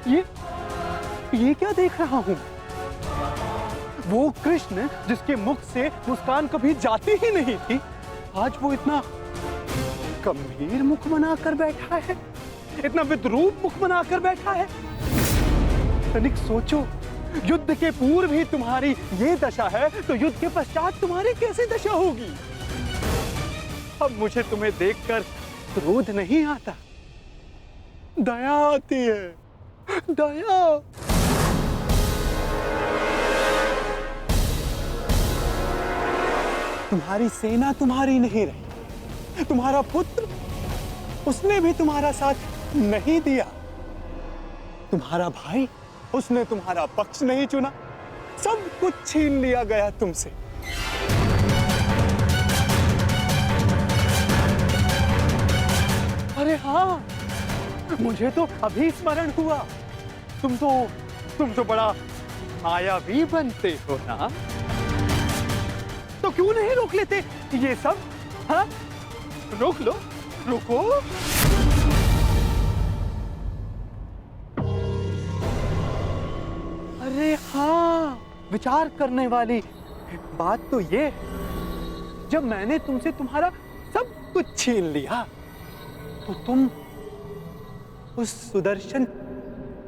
ये ये क्या देख रहा हूं? वो कृष्ण जिसके मुख से मुस्कान कभी जाती ही नहीं थी, आज वो इतना गंभीर मुख बनाकर बैठा है, इतना विद्रूप मुख बनाकर बैठा है। तनिक सोचो, युद्ध के पूर्व ही तुम्हारी ये दशा है, तो युद्ध के पश्चात तुम्हारी कैसी दशा होगी? अब मुझे तुम्हें देखकर क्रोध नहीं आता, दया आती है, दया। तुम्हारी सेना तुम्हारी नहीं रही, तुम्हारा पुत्र, उसने भी तुम्हारा साथ नहीं दिया। तुम्हारा भाई, उसने तुम्हारा पक्ष नहीं चुना, सब कुछ छीन लिया गया तुमसे। अरे हाँ, मुझे तो अभी स्मरण हुआ, तुम तो बड़ा मायावी बनते हो ना, तो क्यों नहीं रोक लेते ये सब? हाँ, रोक लो, रुको। अरे हाँ, विचार करने वाली बात तो ये, जब मैंने तुमसे तुम्हारा सब कुछ छीन लिया, तो तुम उस सुदर्शन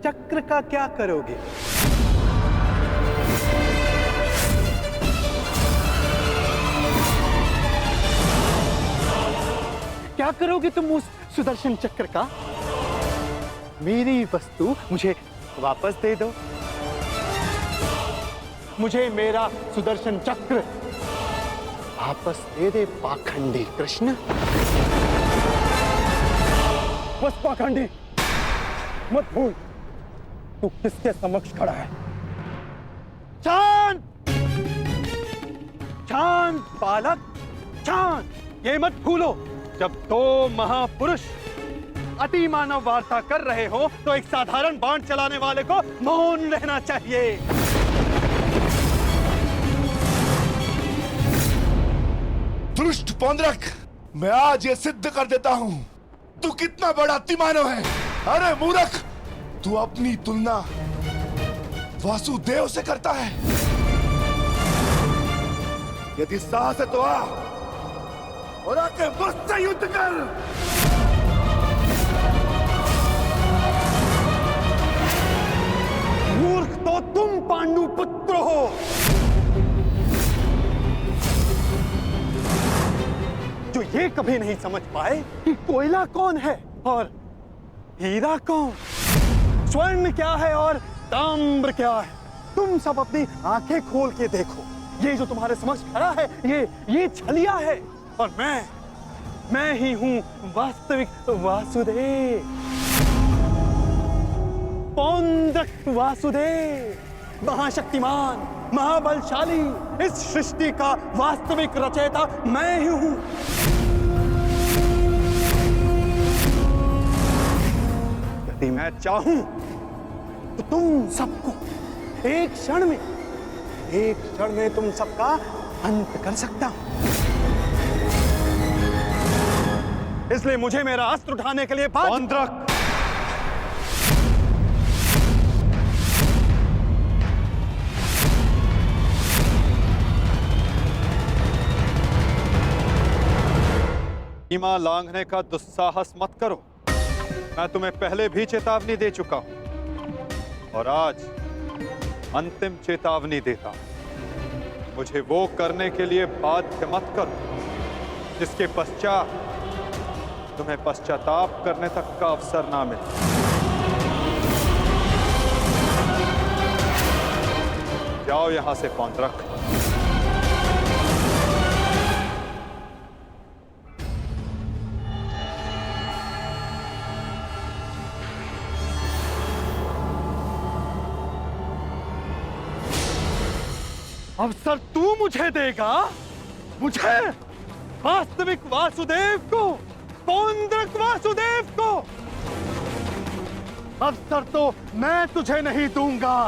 चक्र का क्या करोगे? क्या करोगे तुम उस सुदर्शन चक्र का? मेरी वस्तु मुझे वापस दे दो, मुझे मेरा सुदर्शन चक्र वापस दे दे पाखंडी कृष्ण। बस पाखंडी, मत भूल तू किसके समक्ष खड़ा है। शांत, शांत बालक, शांत। ये मत भूलो, जब दो महापुरुष अति मानव वार्ता कर रहे हो, तो एक साधारण बाण चलाने वाले को मौन रहना चाहिए। दुष्ट पौंड्रक, मैं आज ये सिद्ध कर देता हूं तू कितना बड़ा अतिमानव है। अरे मूर्ख, तू अपनी तुलना वासुदेव से करता है। यदि साहस है तो आ और आके मुझसे युद्ध कर। मूर्ख तो तुम पांडु पुत्र हो। जो ये कभी नहीं समझ पाए कि कोयला कौन है और हीरा कौन, स्वर्ण क्या है और ताम्र क्या है। तुम सब अपनी आंखें खोल के देखो, ये जो तुम्हारे समक्ष खड़ा है, ये छलिया है, और मैं ही हूं वास्तविक वासुदेव, पौंड्रक वासुदेव, महाशक्तिमान, महाबलशाली, इस सृष्टि का वास्तविक रचयिता मैं ही हूं। यदि मैं चाहूं तो तुम सबको एक क्षण में तुम सबका अंत कर सकता हूं। इसलिए मुझे मेरा अस्त्र उठाने के लिए पौंड्रक, सीमा लांघने का दुस्साहस मत करो। मैं तुम्हें पहले भी चेतावनी दे चुका हूं और आज अंतिम चेतावनी देता हूं। मुझे वो करने के लिए बाध्य मत करो जिसके पश्चात तुम्हें पश्चाताप करने तक का अवसर ना मिले। जाओ यहां से पौंड्रक। अवसर तू मुझे देगा, मुझे, वास्तविक वासुदेव को, पौंड्रक वासुदेव को। अवसर तो मैं तुझे नहीं दूंगा।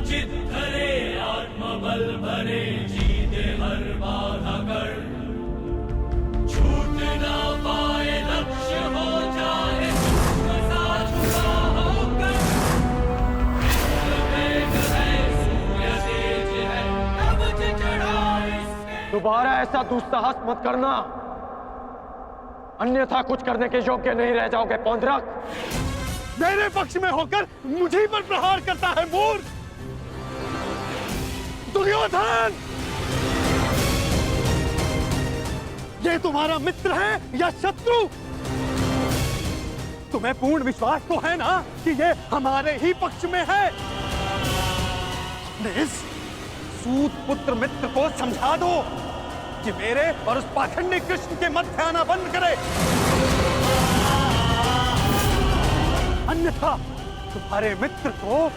चित धरे आत्मबल भरे जीते हर बाधा कर छूट ना पाए लक्ष्य हो जाए सुख सा छुपा होकर वेग है सूर्य तेज है कवच चढ़ा इसके दोबारा ऐसा दुस्साहस मत करना, अन्यथा कुछ करने के योग्य नहीं रह जाओगे पौंड्रक। मेरे पक्ष में होकर मुझे पर प्रहार करता है मूर्ख दुर्योधन। ये तुम्हारा मित्र है या शत्रु? तुम्हें पूर्ण विश्वास तो है ना कि ये हमारे ही पक्ष में है? अपने इस सूत पुत्र मित्र को समझा दो कि मेरे और उस पाखंडी कृष्ण के मध्य आना बंद करे, अन्यथा तुम्हारे मित्र को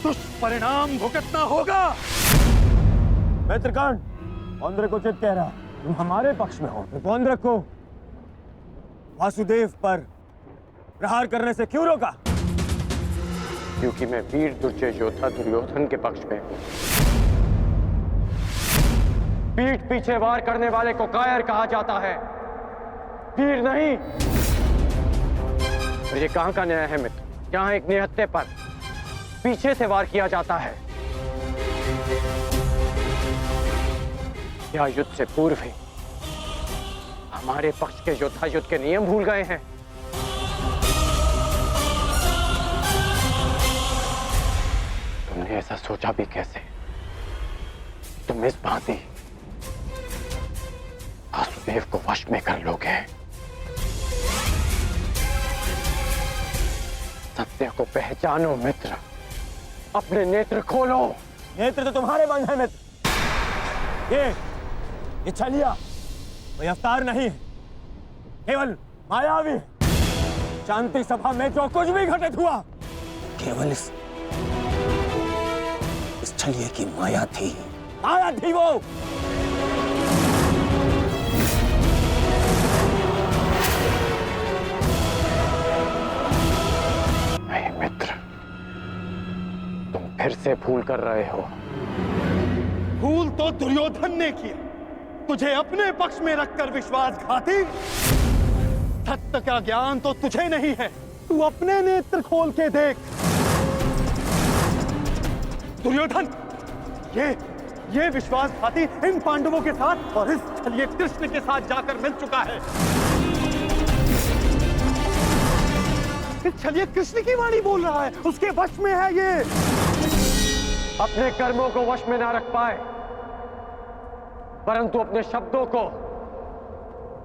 दुष्परिणाम भुगतना होगा। मित्रकर्ण, पौंड्रक उचित कह रहा, तुम हमारे पक्ष में हो तो पौंड्रक को वासुदेव पर प्रहार करने से क्यों रोका? क्योंकि मैं वीर दुर्जय योद्धा दुर्योधन के पक्ष में हूं। पीठ पीछे वार करने वाले को कायर कहा जाता है, वीर नहीं। और ये कहां का न्याय है मित्र? जहां एक निहत्थे पर पीछे से वार किया जाता है, या युद्ध से पूर्व ही हमारे पक्ष के योद्धा युद्ध के नियम भूल गए हैं? तुमने ऐसा सोचा भी कैसे? तुम इस भांति वासुदेव को वश में कर लोगे? सत्य को पहचानो मित्र, अपने नेत्र खोलो। नेत्र तो तुम्हारे बंद है मित्र। ये छलिया कोई अवतार नहीं है, केवल मायावी। शांति सभा में जो कुछ भी घटित हुआ केवल इस छलिए की माया थी। माया थी वो। नहीं मित्र, तुम फिर से भूल कर रहे हो। भूल तो दुर्योधन ने किया, तुझे अपने पक्ष में रखकर विश्वासघाती। सत्य का ज्ञान तो तुझे नहीं है, तू अपने नेत्र खोल के देख। दुर्योधन, ये विश्वासघाती इन पांडवों के साथ और इस छलिए कृष्ण के साथ जाकर मिल चुका है। इस छलिए कृष्ण की वाणी बोल रहा है, उसके वश में है ये। अपने कर्मों को वश में ना रख पाए, परंतु अपने शब्दों को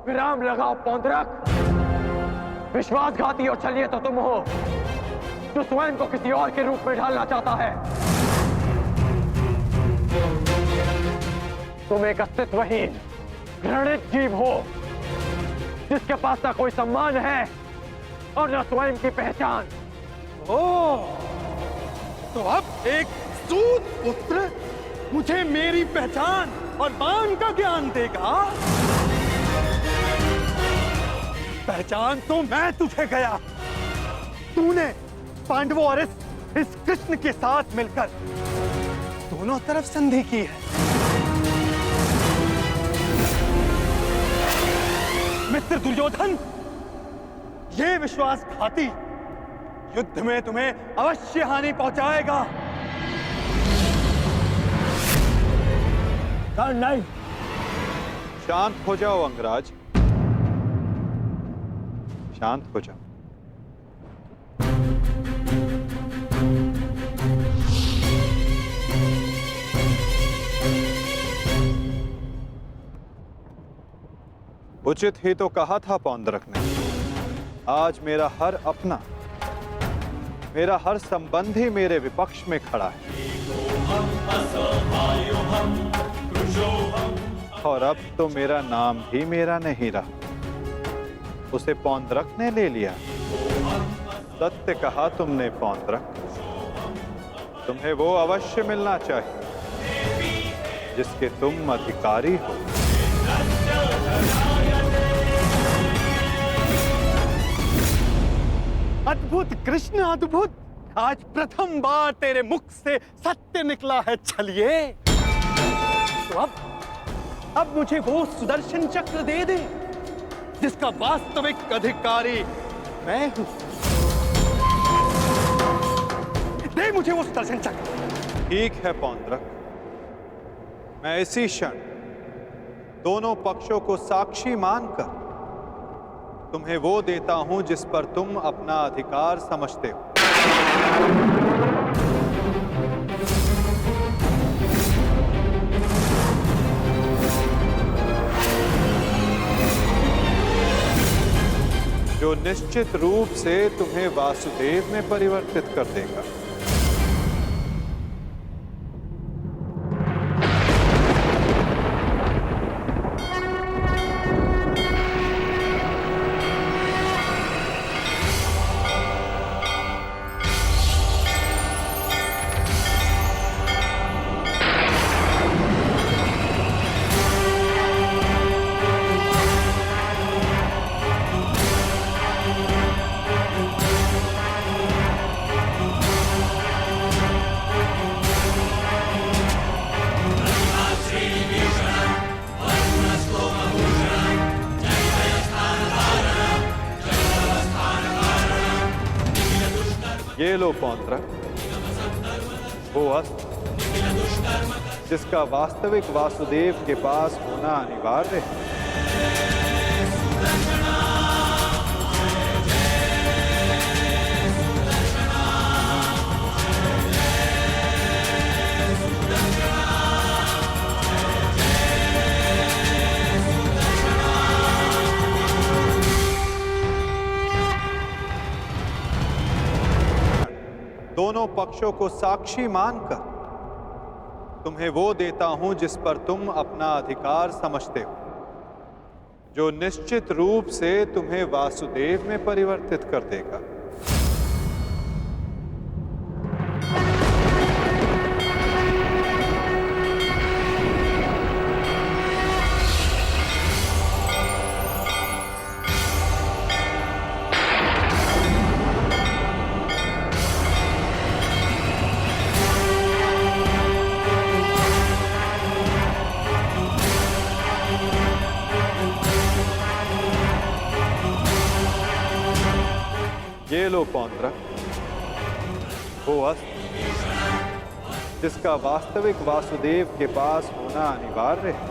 विराम लगाओ पौंड्रक। विश्वासघाती और छलिए तो तुम हो, जो स्वयं को किसी और के रूप में ढालना चाहता है। तुम एक अस्तित्वहीन घृणित जीव हो, जिसके पास ना कोई सम्मान है और न स्वयं की पहचान। ओह, तो अब एक सूत पुत्र मुझे मेरी पहचान और मान का ज्ञान देगा? पहचान तो मैं तुझे गया। तूने पांडवों और इस कृष्ण के साथ मिलकर दोनों तरफ संधि की है। मित्र दुर्योधन, ये विश्वासघाती युद्ध में तुम्हें अवश्य हानि पहुंचाएगा। नहीं, शांत हो जाओ अंगराज, शांत हो जाओ। उचित ही तो कहा था पौंड्रक ने। आज मेरा हर अपना, मेरा हर संबंधी मेरे विपक्ष में खड़ा है, और अब तो मेरा नाम भी मेरा नहीं रहा, उसे पौंड्रक ने ले लिया। सत्य कहा तुमने पौंड्रक, तुम्हें वो अवश्य मिलना चाहिए जिसके तुम अधिकारी हो। अद्भुत कृष्ण, अद्भुत। आज प्रथम बार तेरे मुख से सत्य निकला है छलिए। तो अब मुझे वो सुदर्शन चक्र दे दे जिसका वास्तविक अधिकारी मैं हूं। दे मुझे वो सुदर्शन चक्र। ठीक है पौंद्रक, मैं इसी क्षण दोनों पक्षों को साक्षी मानकर तुम्हें वो देता हूं जिस पर तुम अपना अधिकार समझते हो। जो निश्चित रूप से तुम्हें वासुदेव में परिवर्तित कर देगा। ये लो पौंद्रक, वो अस्त्र जिसका वास्तविक वासुदेव के पास होना अनिवार्य है। दोनों पक्षों को साक्षी मानकर तुम्हें वो देता हूं जिस पर तुम अपना अधिकार समझते हो, जो निश्चित रूप से तुम्हें वासुदेव में परिवर्तित कर देगा। ये लो पौंद्रक, वो अस्त्र जिसका वास्तविक वासुदेव के पास होना अनिवार्य है।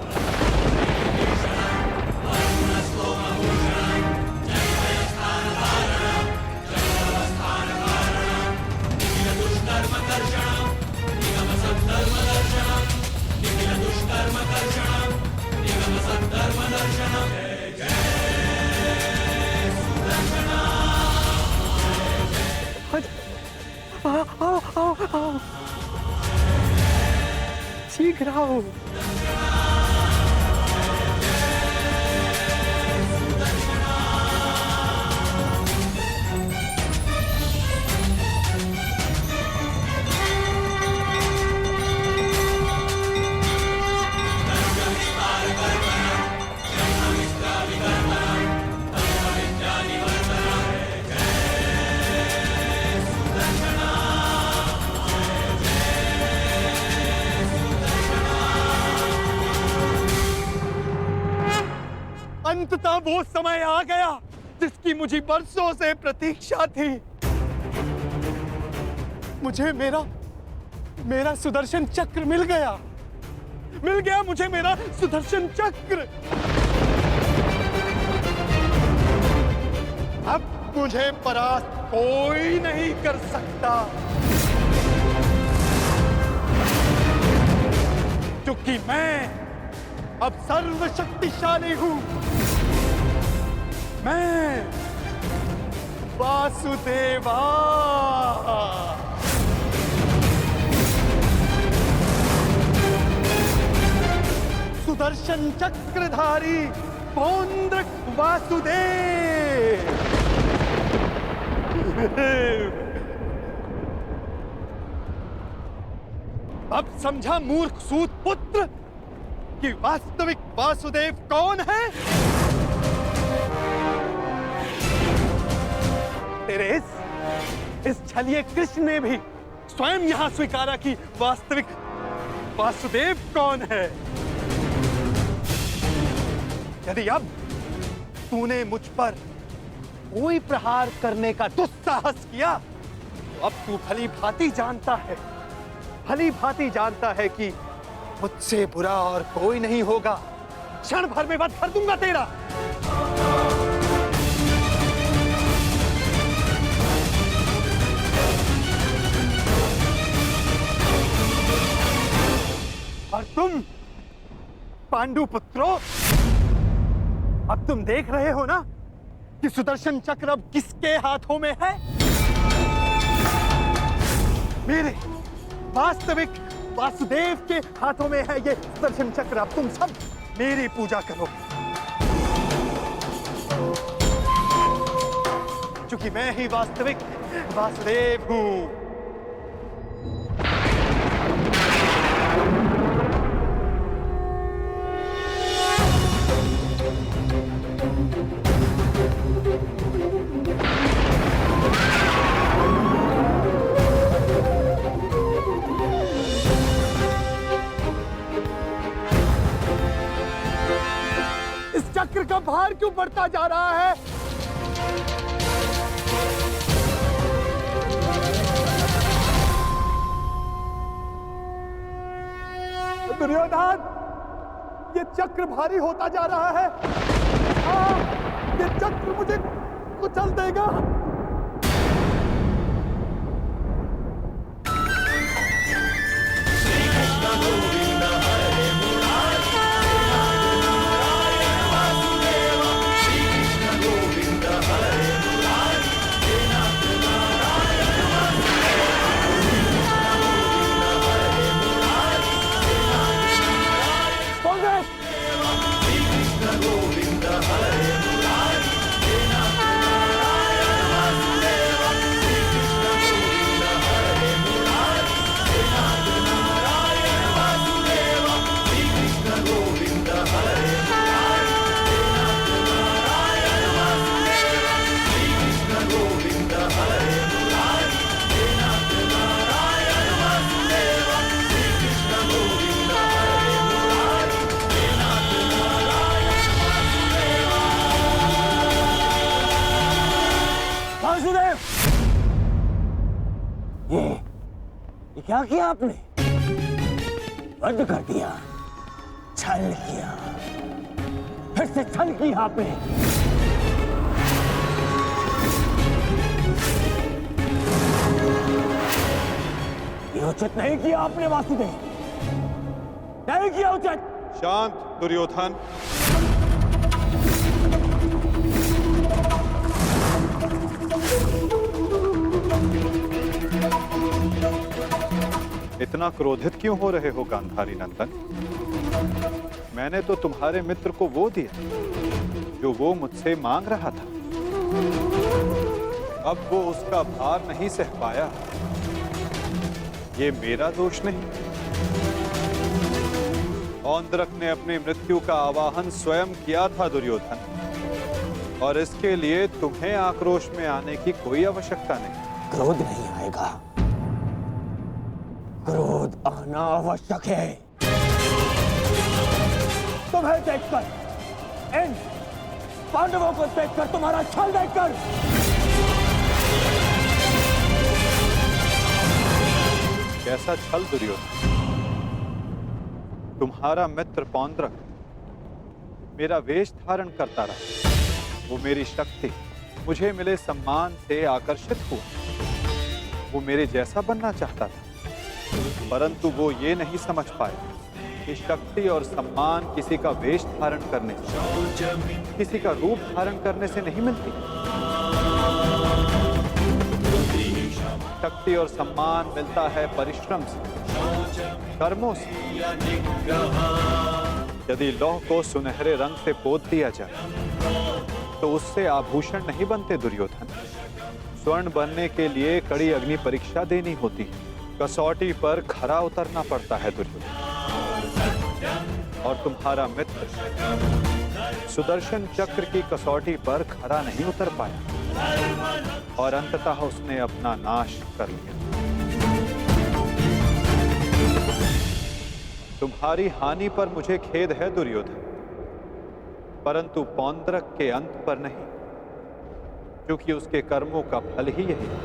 आओ। शीघ्र आओ। अंततः वो समय आ गया जिसकी मुझे बरसों से प्रतीक्षा थी। मुझे मेरा सुदर्शन चक्र मिल गया मुझे मेरा सुदर्शन चक्र। अब मुझे परास्त कोई नहीं कर सकता, क्योंकि मैं अब सर्वशक्तिशाली हूं। मैं वासुदेवा। सुदर्शन चक्रधारी पौंद्रक वासुदेव। अब समझा मूर्ख सूत पुत्र कि वास्तविक वासुदेव कौन है? इस छलिए कृष्ण ने भी स्वयं यहां स्वीकारा कि वास्तविक वासुदेव कौन है। यदि अब तूने मुझ पर कोई प्रहार करने का दुस्साहस किया तो अब तू भली भांति जानता है कि मुझसे बुरा और कोई नहीं होगा। क्षण भर में वध कर दूंगा तेरा। और तुम पांडु पुत्रों, अब तुम देख रहे हो ना कि सुदर्शन चक्र अब किसके हाथों में है। मेरे वास्तविक वासुदेव के हाथों में है ये सुदर्शन चक्र। अब तुम सब मेरी पूजा करो, क्योंकि मैं ही वास्तविक वासुदेव हूं। चक्र का भार क्यों बढ़ता जा रहा है? दुर्योधन, ये चक्र भारी होता जा रहा है। ये चक्र मुझे कुचल देगा। ये क्या किया आपने? वध कर दिया, छल किया, फिर से छल किया आपने। ये उचित नहीं किया आपने वासुदेव, नहीं किया उचित। शांत दुर्योधन। इतना क्रोधित क्यों हो रहे हो गांधारी नंदन? मैंने तो तुम्हारे मित्र को वो दिया जो वो मुझसे मांग रहा था। अब वो उसका भार नहीं सह पाया, ये मेरा दोष नहीं। औंद्रक ने अपनी मृत्यु का आवाहन स्वयं किया था दुर्योधन, और इसके लिए तुम्हें आक्रोश में आने की कोई आवश्यकता नहीं। क्रोध नहीं आएगा, क्रोध आना आवश्यक है। तुम्हें देखकर, इन पांडवों को देखकर, तुम्हारा छल देखकर, कैसा छल दुर्योधन? तुम्हारा मित्र पौंद्रक मेरा वेश धारण करता रहा, वो मेरी शक्ति, मुझे मिले सम्मान से आकर्षित हुआ। वो मेरे जैसा बनना चाहता था, परंतु वो ये नहीं समझ पाया कि शक्ति और सम्मान किसी का वेश धारण करने से, किसी का रूप धारण करने से नहीं मिलती। शक्ति और सम्मान मिलता है परिश्रम से, कर्मों से। यदि लौह को सुनहरे रंग से पोत दिया जाए तो उससे आभूषण नहीं बनते दुर्योधन। स्वर्ण बनने के लिए कड़ी अग्नि परीक्षा देनी होती है, कसौटी पर खरा उतरना पड़ता है दुर्योधन। और तुम्हारा मित्र सुदर्शन चक्र की कसौटी पर खरा नहीं उतर पाया। और अंततः उसने अपना नाश कर लिया। तुम्हारी हानि पर मुझे खेद है दुर्योधन, परंतु पौंद्रक के अंत पर नहीं, क्योंकि उसके कर्मों का फल ही यही है।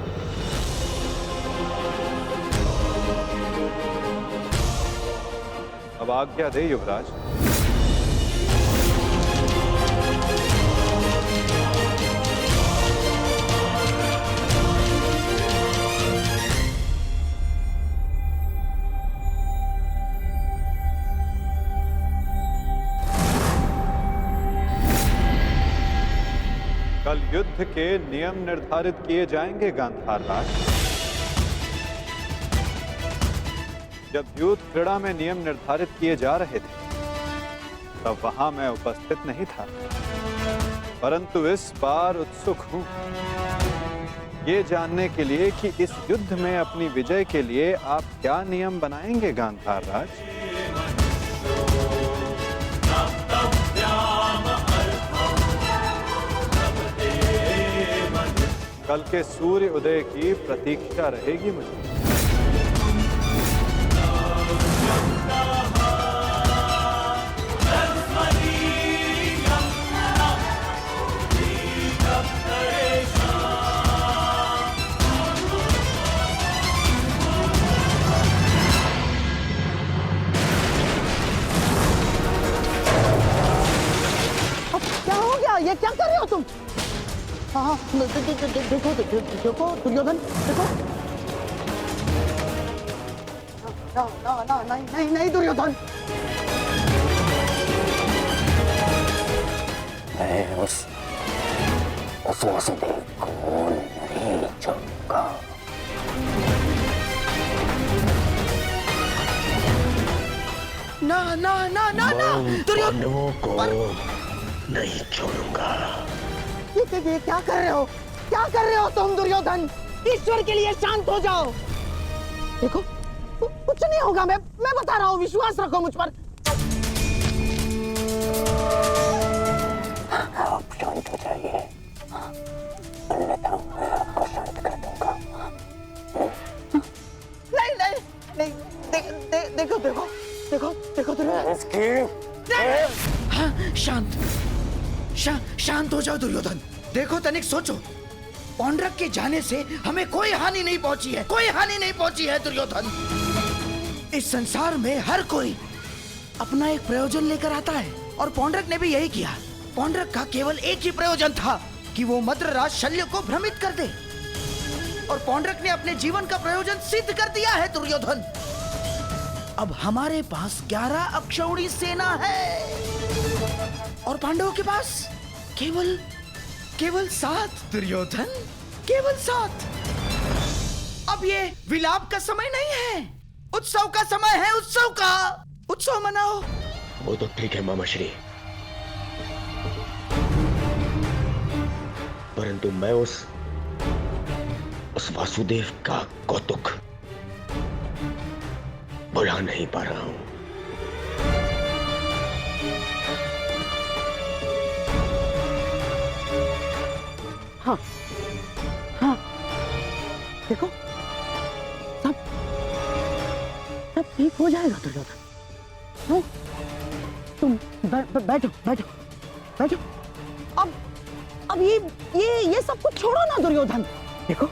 अब आज्ञा दे युवराज। कल युद्ध के नियम निर्धारित किए जाएंगे गांधार राज। जब युद्ध क्रीड़ा में नियम निर्धारित किए जा रहे थे तब वहां मैं उपस्थित नहीं था, परंतु इस बार उत्सुक हूं ये जानने के लिए कि इस युद्ध में अपनी विजय के लिए आप क्या नियम बनाएंगे गांधार राज। कल के सूर्य उदय की प्रतीक्षा रहेगी मुझे। क्या हो गया? ये क्या कर रहे हो तुम? हाँ, देखो दुर्योधन, देखो। नहीं दुर्योधन। मैं उस वासुदेव को नहीं छोड़ूंगा। ना दुर्योधन को नहीं छोड़ूंगा। ये क्या कर रहे हो? क्या कर रहे हो तुम दुर्योधन? ईश्वर के लिए शांत हो जाओ। देखो कुछ नहीं होगा, मैं बता रहा हूँ, विश्वास रखो मुझ पर। आप शांत हो जाइए, अन्यथा मैं आपको शांत कर दूंगा। नहीं, देखो दुर्योधन। हाँ, शांत हो जाओ दुर्योधन। देखो तनिक सोचो, पौंड्रक के जाने से हमें कोई हानि नहीं पहुंची है दुर्योधन। इस संसार में हर कोई अपना एक प्रयोजन लेकर आता है, और पौंड्रक ने भी यही किया। पौंड्रक का केवल एक ही प्रयोजन था कि वो मद्रराज शल्य को भ्रमित कर दे, और पौंड्रक ने अपने जीवन का प्रयोजन सिद्ध कर दिया है दुर्योधन। अब हमारे पास 11 अक्षौणी सेना है, और पांडवों के पास केवल 7 दुर्योधन, केवल 7। अब ये विलाप का समय नहीं है, उत्सव का समय है। उत्सव मनाओ। वो तो ठीक है मामाश्री, परंतु मैं उस वासुदेव का कौतुक बुला नहीं पा रहा हूं। हाँ, देखो सब ठीक हो जाएगा दुर्योधन। हाँ, तुम बैठो। अब ये सब कुछ छोड़ो ना दुर्योधन। देखो,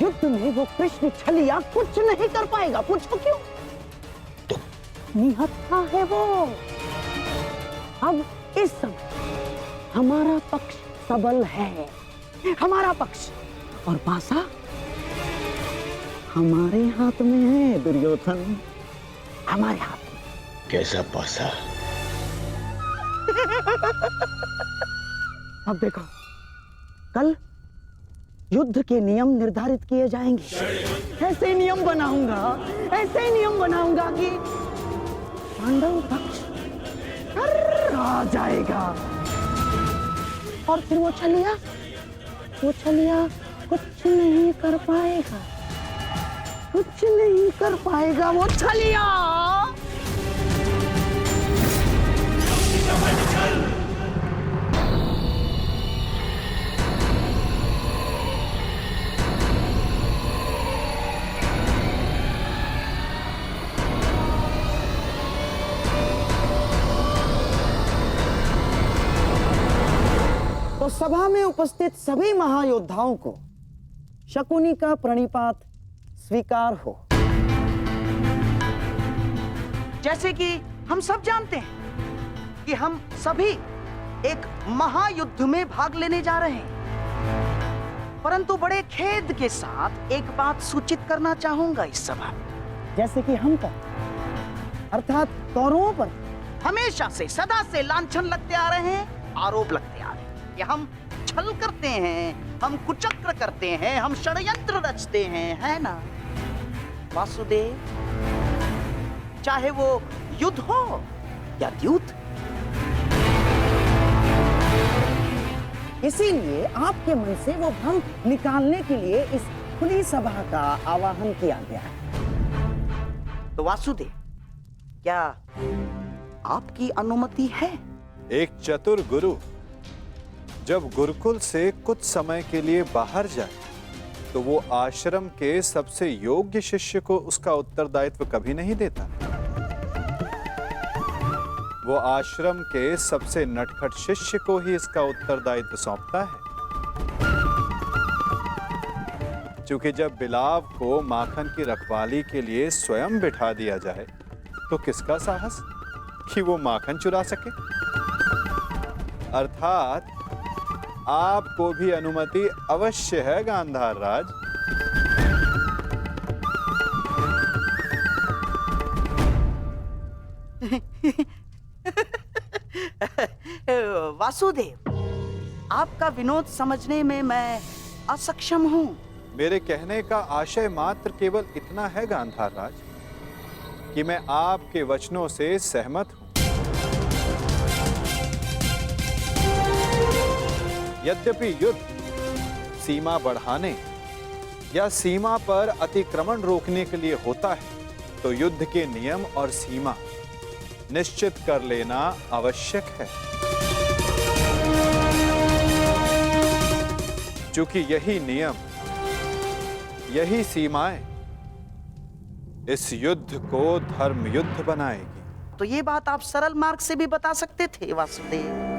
युद्ध में वो कृष्ण छलिया कुछ नहीं कर पाएगा। पूछो क्यों? तो निहत्था है वो। अब इस समय हमारा पक्ष सबल है, हमारा पक्ष, और पासा हमारे हाथ में है दुर्योधन, हमारे हाथ में। कैसा पासा? अब देखो, कल युद्ध के नियम निर्धारित किए जाएंगे। ऐसे नियम बनाऊंगा कि पांडव पक्ष आ जाएगा, और फिर वो छलिया कुछ नहीं कर पाएगा वो छलिया। सभा में उपस्थित सभी महायोद्धाओं को शकुनी का प्रणिपात स्वीकार हो। जैसे कि हम सब जानते हैं कि हम सभी एक महायुद्ध में भाग लेने जा रहे हैं, परंतु बड़े खेद के साथ एक बात सूचित करना चाहूंगा इस सभा में। जैसे कि हम पर अर्थात कौरवों पर हमेशा से सदा से लांछन लगते आ रहे हैं, आरोप लगते आ रहे हैं कि हम छल करते हैं, हम कुचक्र करते हैं, हम षड्यंत्र रचते हैं, है ना वासुदेव? चाहे वो युद्ध हो या द्यूत। इसीलिए आपके मन से वो भ्रम निकालने के लिए इस खुली सभा का आवाहन किया गया है। तो वासुदेव, क्या आपकी अनुमति है? एक चतुर गुरु जब गुरुकुल से कुछ समय के लिए बाहर जाए तो वो आश्रम के सबसे योग्य शिष्य को उसका उत्तरदायित्व कभी नहीं देता। वो आश्रम के सबसे नटखट शिष्य को ही इसका उत्तरदायित्व सौंपता है। क्योंकि जब बिलाव को माखन की रखवाली के लिए स्वयं बिठा दिया जाए तो किसका साहस कि वो माखन चुरा सके। अर्थात आपको भी अनुमति अवश्य है गांधार राज। वासुदेव, आपका विनोद समझने में मैं असक्षम हूं। मेरे कहने का आशय मात्र केवल इतना है गांधार राज कि मैं आपके वचनों से सहमत हूं। यद्यपि युद्ध सीमा बढ़ाने या सीमा पर अतिक्रमण रोकने के लिए होता है, तो युद्ध के नियम और सीमा निश्चित कर लेना आवश्यक है। क्योंकि यही नियम, यही सीमाएं इस युद्ध को धर्म युद्ध बनाएगी। तो ये बात आप सरल मार्ग से भी बता सकते थे वासुदेव।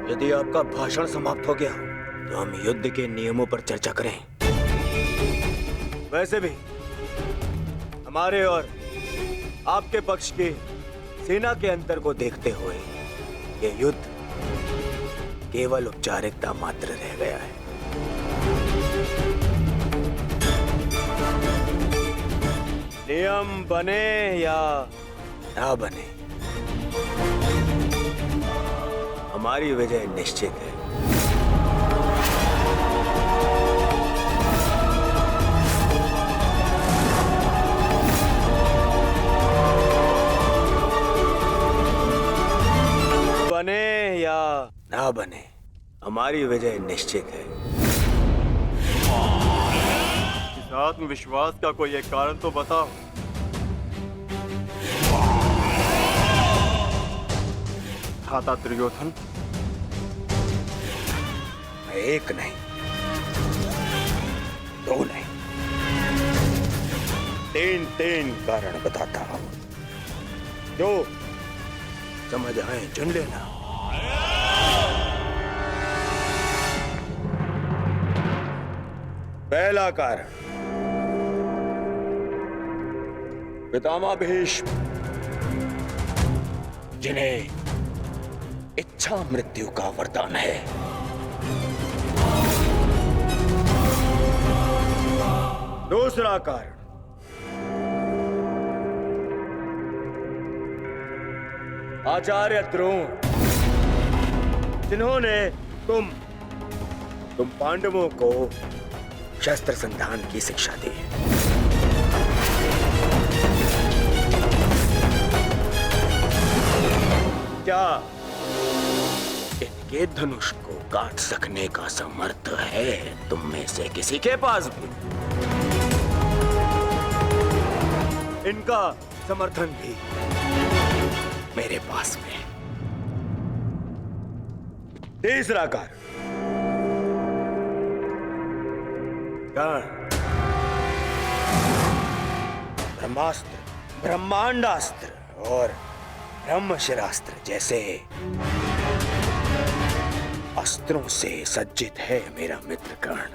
यदि आपका भाषण समाप्त हो गया तो हम युद्ध के नियमों पर चर्चा करें। वैसे भी हमारे और आपके पक्ष की सेना के अंतर को देखते हुए ये युद्ध केवल औपचारिकता मात्र रह गया है। नियम बने या ना बने, हमारी विजय निश्चित है। बने या ना बने, हमारी विजय निश्चित है। इस आत्मविश्वास का कोई एक कारण तो बताओ। खाता दुर्योधन, एक नहीं, दो नहीं, तीन कारण बताता हूं, जो समझ आए चुन लेना। पहला कारण, पितामह भीष्म जिन्हें इच्छा मृत्यु का वरदान है। दूसरा कारण, आचार्य द्रोण जिन्होंने तुम पांडवों को शस्त्र संधान की शिक्षा दी। क्या इनके धनुष को काट सकने का समर्थ है तुम में से किसी के पास भी? इनका समर्थन भी मेरे पास में। तीसरा कारण, ब्रह्मास्त्र, ब्रह्मांडास्त्र और ब्रह्मशिरास्त्र जैसे अस्त्रों से सज्जित है मेरा मित्र कर्ण,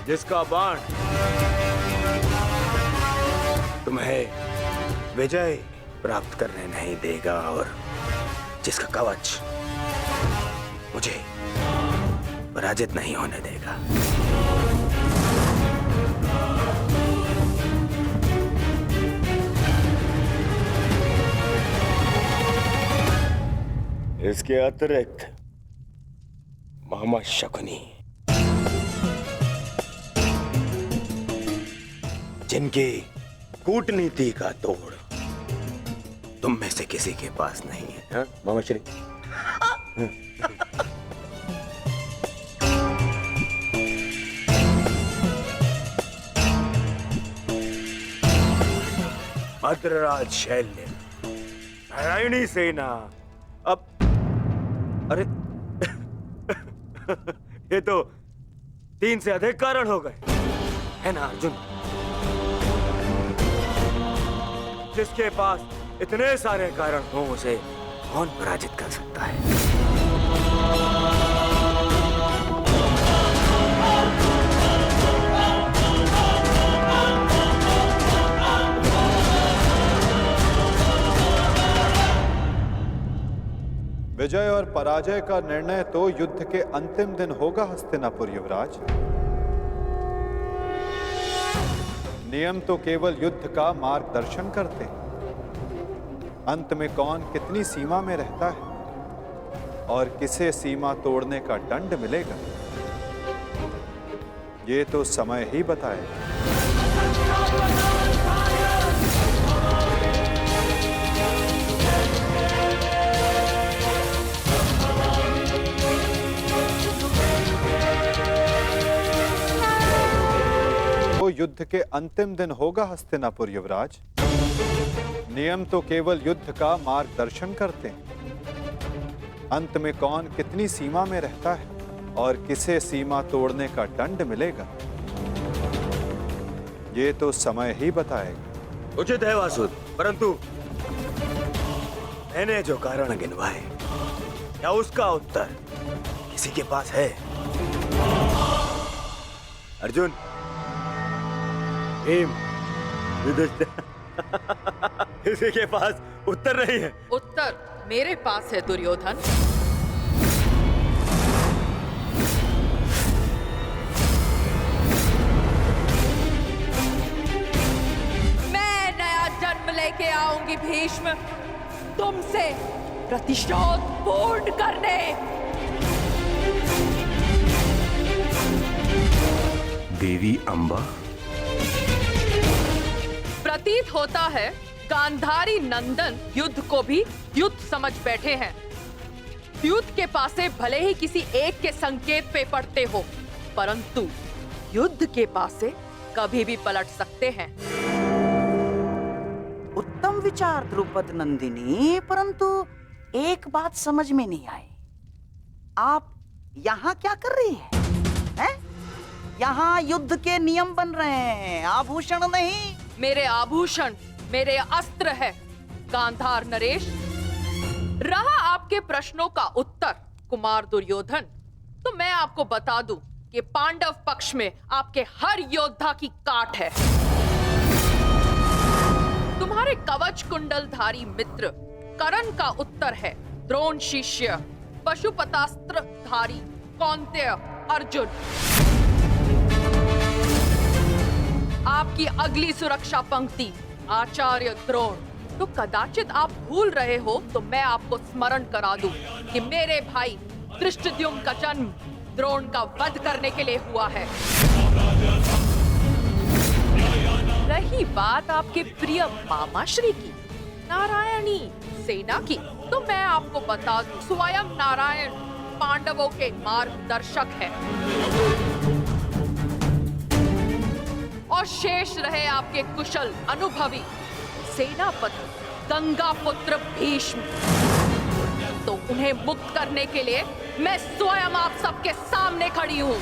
जिसका बाण तुम्हें विजय प्राप्त करने नहीं देगा और जिसका कवच मुझे पराजित नहीं होने देगा। इसके अतिरिक्त मोहम्मद शकुनी, जिनकी कूटनीति का तोड़ तुम में से किसी के पास नहीं है, हाँ? मोहम्मद शरीफ। मद्रराज शैल्य, नारायणी सेना, अब अरे ये तो 3 से अधिक कारण हो गए, है ना अर्जुन? जिसके पास इतने सारे कारण हो उसे कौन पराजित कर सकता है? विजय और पराजय का निर्णय तो युद्ध के अंतिम दिन होगा हस्तिनापुर युवराज। नियम तो केवल युद्ध का मार्गदर्शन करते हैं। अंत में कौन कितनी सीमा में रहता है और किसे सीमा तोड़ने का दंड मिलेगा, ये तो समय ही बताएगा। युद्ध के अंतिम दिन होगा हस्तिनापुर युवराज। नियम तो केवल युद्ध का मार्गदर्शन करते हैं। अंत में कौन कितनी सीमा में रहता है और किसे सीमा तोड़ने का दंड मिलेगा, ये तो समय ही बताएगा। उचित है वासुद, परंतु मैंने जो कारण गिनवाए, क्या उसका उत्तर किसी के पास है? अर्जुन, भीम, युधिष्ठिर, किसी के पास उत्तर नहीं है। उत्तर मेरे पास है दुर्योधन। मैं नया जन्म लेके आऊंगी भीष्म, तुमसे प्रतिशोध पूर्ण करने। देवी अंबा, प्रतीत होता है गांधारी नंदन युद्ध को भी युद्ध समझ बैठे हैं। युद्ध के पासे भले ही किसी एक के संकेत पे पड़ते हो, परंतु युद्ध के पासे कभी भी पलट सकते हैं। उत्तम विचार द्रुपद नंदिनी, परंतु एक बात समझ में नहीं आई। आप यहाँ क्या कर रही हैं? यहाँ युद्ध के नियम बन रहे हैं, आभूषण नहीं। मेरे आभूषण मेरे अस्त्र है गांधार नरेश। रहा आपके प्रश्नों का उत्तर कुमार दुर्योधन, तो मैं आपको बता दूं कि पांडव पक्ष में आपके हर योद्धा की काट है। तुम्हारे कवच कुंडलधारी मित्र कर्ण का उत्तर है द्रोण शिष्य पशुपतास्त्र धारी कौन्तेय अर्जुन। आपकी अगली सुरक्षा पंक्ति आचार्य द्रोण। तो कदाचित आप भूल रहे हो तो मैं आपको स्मरण करा दूं कि मेरे भाई धृष्टद्युम्न का जन्म द्रोण का वध करने के लिए हुआ है। रही बात आपके प्रिय मामाश्री की, नारायणी सेना की, तो मैं आपको बता दूं स्वयं नारायण पांडवों के मार्गदर्शक है। और शेष रहे आपके कुशल अनुभवी सेनापति गंगा पुत्र भीष्म। तो उन्हें मुक्त करने के लिए मैं स्वयं आप सबके सामने खड़ी हूं।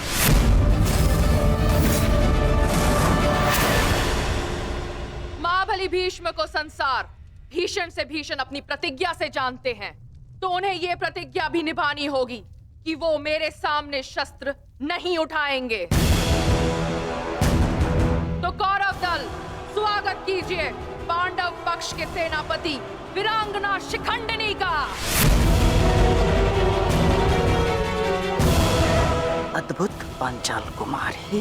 महाबली भीष्म को संसार भीषण से भीषण अपनी प्रतिज्ञा से जानते हैं, तो उन्हें यह प्रतिज्ञा भी निभानी होगी कि वो मेरे सामने शस्त्र नहीं उठाएंगे। तो कौरव दल, स्वागत कीजिए पांडव पक्ष के सेनापति वीरांगना शिखंडिनी का। अद्भुत पांचाल कुमारी,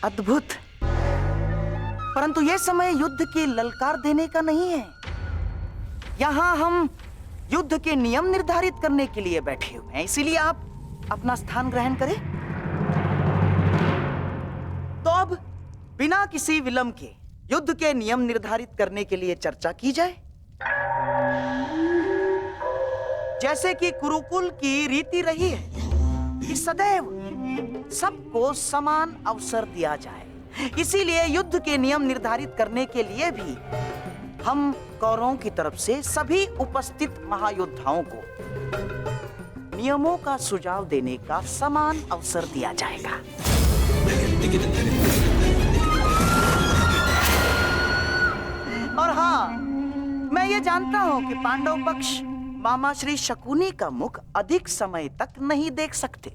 अद्भुत। परंतु यह समय युद्ध की ललकार देने का नहीं है। यहां हम युद्ध के नियम निर्धारित करने के लिए बैठे हुए हैं, इसीलिए आप अपना स्थान ग्रहण करें। तो अब बिना किसी विलंब के युद्ध के नियम निर्धारित करने के लिए चर्चा की जाए। जैसे कि कुरुकुल की रीति रही है कि सदैव सबको समान अवसर दिया जाए, इसीलिए युद्ध के नियम निर्धारित करने के लिए भी हम कौरवों की तरफ से सभी उपस्थित महायोद्धाओं को नियमों का सुझाव देने का समान अवसर दिया जाएगा। और हाँ, मैं ये जानता हूं कि पांडव पक्ष मामा श्री शकुनी का मुख अधिक समय तक नहीं देख सकते,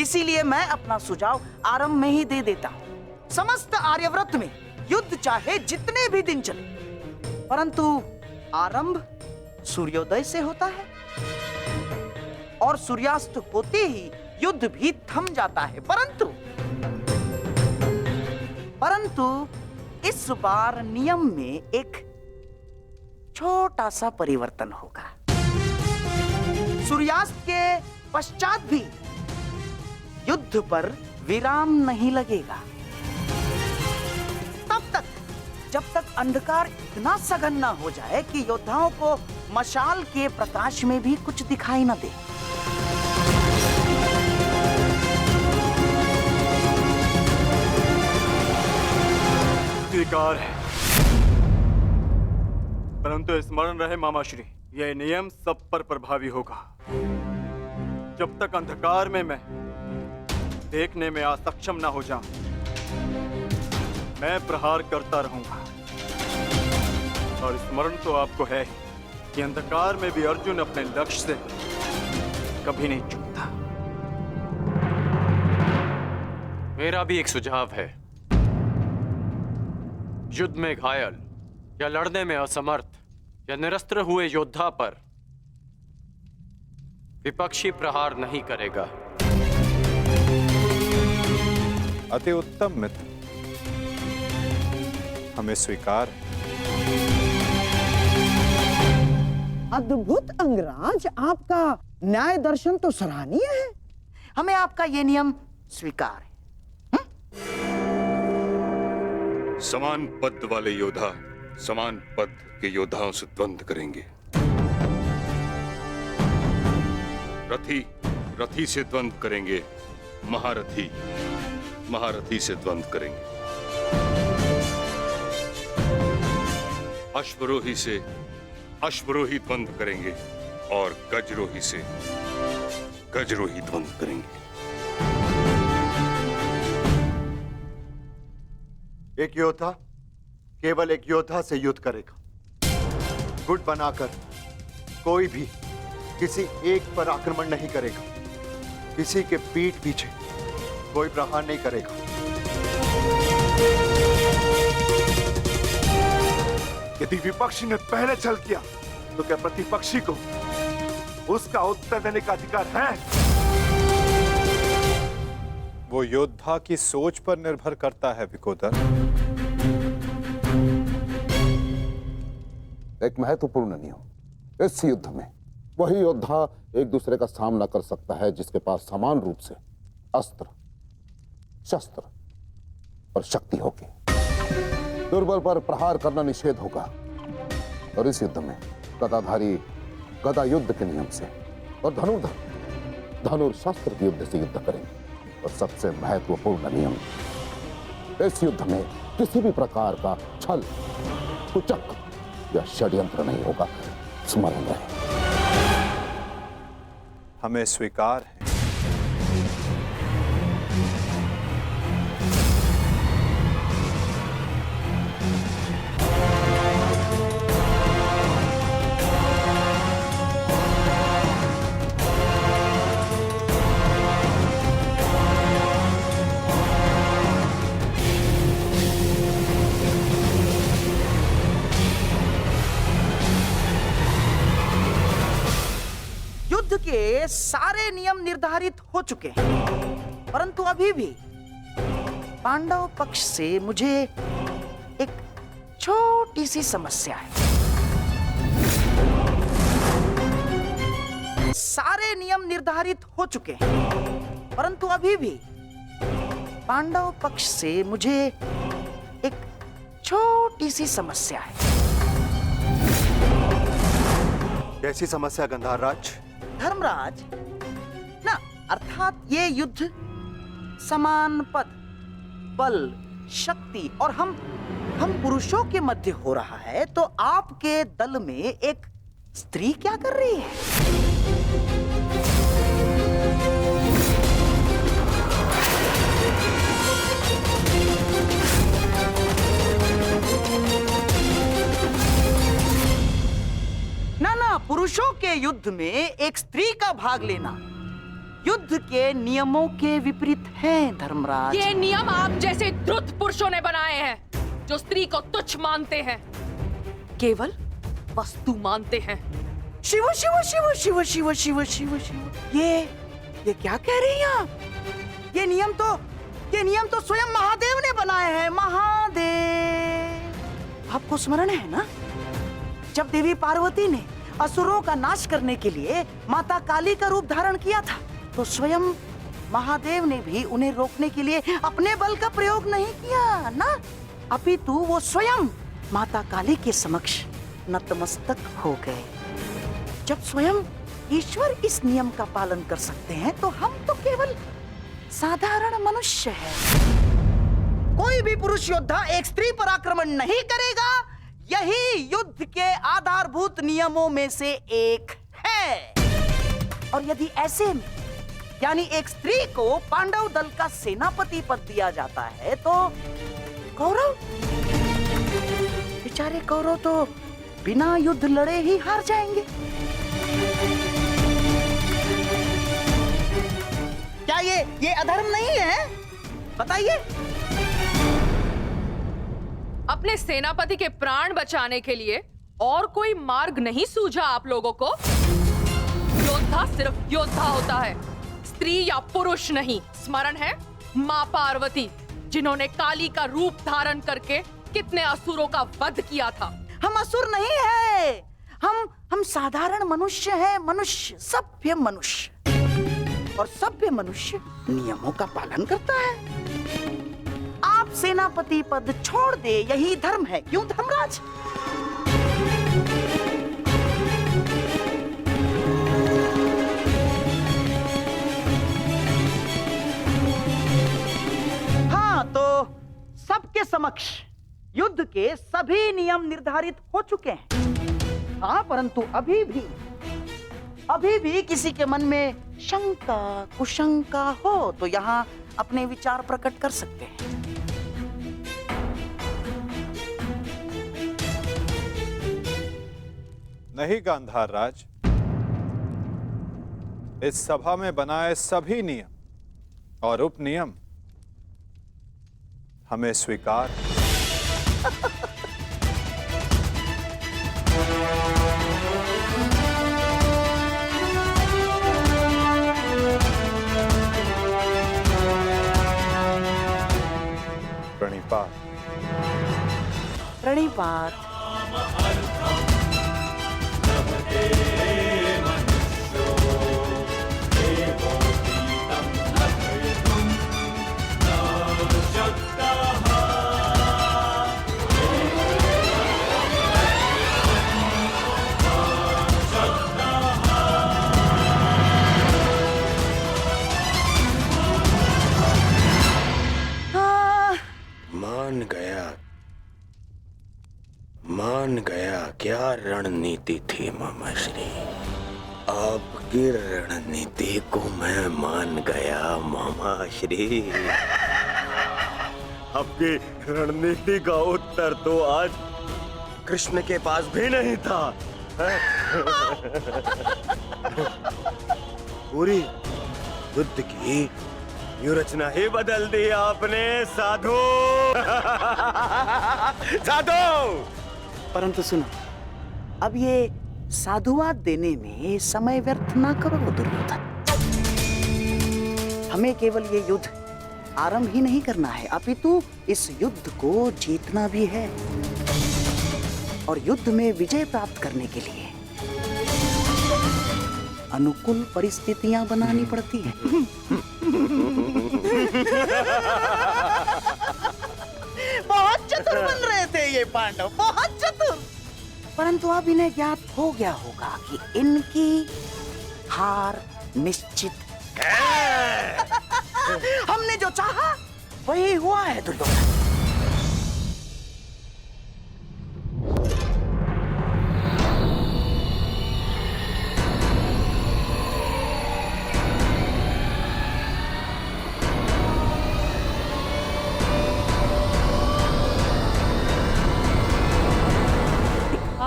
इसीलिए मैं अपना सुझाव आरंभ में ही दे देता हूं। समस्त आर्यव्रत में युद्ध चाहे जितने भी दिन चले, परंतु आरंभ सूर्योदय से होता है और सूर्यास्त होते ही युद्ध भी थम जाता है। परंतु इस बार नियम में एक छोटा सा परिवर्तन होगा। सूर्यास्त के पश्चात भी युद्ध पर विराम नहीं लगेगा, तब तक जब तक अंधकार इतना सघन न हो जाए कि योद्धाओं को मशाल के प्रकाश में भी कुछ दिखाई न दे। स्वीकार है, परंतु स्मरण रहे मामाश्री, यह नियम सब पर प्रभावी होगा। जब तक अंधकार में मैं देखने में असक्षम ना हो जाऊं, मैं प्रहार करता रहूंगा। और स्मरण तो आपको है ही कि अंधकार में भी अर्जुन अपने लक्ष्य से कभी नहीं चूकता। मेरा भी एक सुझाव है। युद्ध में घायल या लड़ने में असमर्थ या निरस्त्र हुए योद्धा पर विपक्षी प्रहार नहीं करेगा। अति उत्तम मित्र, हमें स्वीकार है। अद्भुत अंगराज, आपका न्याय दर्शन तो सराहनीय है। हमें आपका ये नियम स्वीकार है। समान पद वाले योद्धा समान पद के योद्धाओं से द्वंद्व करेंगे। रथी रथी से द्वंद्व करेंगे, महारथी महारथी से द्वंद्व करेंगे, अश्वरोही से अश्वरोही द्वंद्व करेंगे और गजरोही से गजरोही द्वंद्व करेंगे। एक योद्धा केवल एक योद्धा से युद्ध करेगा। गुट बनाकर कोई भी किसी एक पर आक्रमण नहीं करेगा, किसी के पीठ पीछे कोई प्रहार नहीं करेगा। यदि विपक्षी ने पहले छल किया तो क्या प्रतिपक्षी को उसका उत्तर देने का अधिकार है? वो योद्धा की सोच पर निर्भर करता है विकोदर। एक महत्वपूर्ण नियम, इस युद्ध में वही योद्धा एक दूसरे का सामना कर सकता है जिसके पास समान रूप से अस्त्र, शस्त्र और शक्ति होगी। दुर्बल पर प्रहार करना निषेध होगा। और इस युद्ध में गदाधारी गदा युद्ध के नियम से और धनुर्धर धनुर्शस्त्र के युद्ध से युद्ध करेंगे। और सबसे महत्वपूर्ण नियम, इस युद्ध में किसी भी प्रकार का छल, कुचक या षड्यंत्र नहीं होगा। स्मरण रहे। हमें स्वीकार है। के सारे नियम निर्धारित हो चुके हैं, परंतु अभी भी पांडव पक्ष से मुझे एक छोटी सी समस्या है। सारे नियम निर्धारित हो चुके हैं, परंतु अभी भी पांडव पक्ष से मुझे एक छोटी सी समस्या है। कैसी समस्या गंधार राज? धर्मराज ना, अर्थात ये युद्ध समान पद, बल, शक्ति और हम पुरुषों के मध्य हो रहा है, तो आपके दल में एक स्त्री क्या कर रही है? ना, पुरुषों के युद्ध में एक स्त्री का भाग लेना युद्ध के नियमों के विपरीत है धर्मराज। ये नियम आप जैसे द्रुत पुरुषों ने बनाए हैं, जो स्त्री को तुच्छ मानते हैं, केवल वस्तु मानते हैं। शिव शिव शिव शिव शिव शिव शिव शिव, ये क्या कह रही हैं आप? ये नियम तो स्वयं महादेव ने बनाए हैं। महादेव, आपको स्मरण है ना, जब देवी पार्वती ने असुरों का नाश करने के लिए माता काली का रूप धारण किया था, तो स्वयं महादेव ने भी उन्हें रोकने के लिए अपने बल का प्रयोग नहीं किया ना, अपितु वो स्वयं माता काली के समक्ष नतमस्तक हो गए। जब स्वयं ईश्वर इस नियम का पालन कर सकते हैं, तो हम तो केवल साधारण मनुष्य हैं। कोई भी पुरुष योद्धा एक स्त्री पर आक्रमण नहीं करेगा, यही युद्ध के आधारभूत नियमों में से एक है। और यदि ऐसे में यानी एक स्त्री को पांडव दल का सेनापति पद दिया जाता है, तो कौरव, बेचारे कौरव तो बिना युद्ध लड़े ही हार जाएंगे। क्या ये अधर्म नहीं है? बताइए। अपने सेनापति के प्राण बचाने के लिए और कोई मार्ग नहीं सूझा आप लोगों को? योद्धा सिर्फ योद्धा होता है, स्त्री या पुरुष नहीं। स्मरण है मां पार्वती, जिन्होंने काली का रूप धारण करके कितने असुरों का वध किया था। हम असुर नहीं है, हम साधारण मनुष्य हैं, मनुष्य, सभ्य मनुष्य। और सभ्य मनुष्य नियमों का पालन करता है। आप सेनापति पद छोड़ दे, यही धर्म है, क्यों धर्मराज? हाँ, तो सबके समक्ष युद्ध के सभी नियम निर्धारित हो चुके हैं। हाँ, परंतु अभी भी किसी के मन में शंका कुशंका हो, तो यहाँ अपने विचार प्रकट कर सकते हैं। नहीं गांधार राज, इस सभा में बनाए सभी नियम और उपनियम हमें स्वीकार। प्रणिपात। प्रणिपात। मान गया क्या रणनीति थी मामाश्री। आपकी रणनीति को मैं मान गया मामाश्री। आपकी रणनीति का उत्तर तो आज कृष्ण के पास भी नहीं था। पूरी युद्ध की व्यूरचना ही बदल दी आपने साधु। साधु। परंतु सुनो, अब ये साधुवाद देने में समय व्यर्थ ना करो दुर्योधन। हमें केवल ये युद्ध आरंभ ही नहीं करना है, अपितु इस युद्ध को जीतना भी है। और युद्ध में विजय प्राप्त करने के लिए अनुकूल परिस्थितियां बनानी पड़ती हैं। बहुत चतुर बन रहे थे ये पांडव, बहुत चतुर। परंतु अब इन्हें ज्ञात हो गया होगा कि इनकी हार निश्चित है। हमने जो चाहा वही हुआ है दुर्योधन।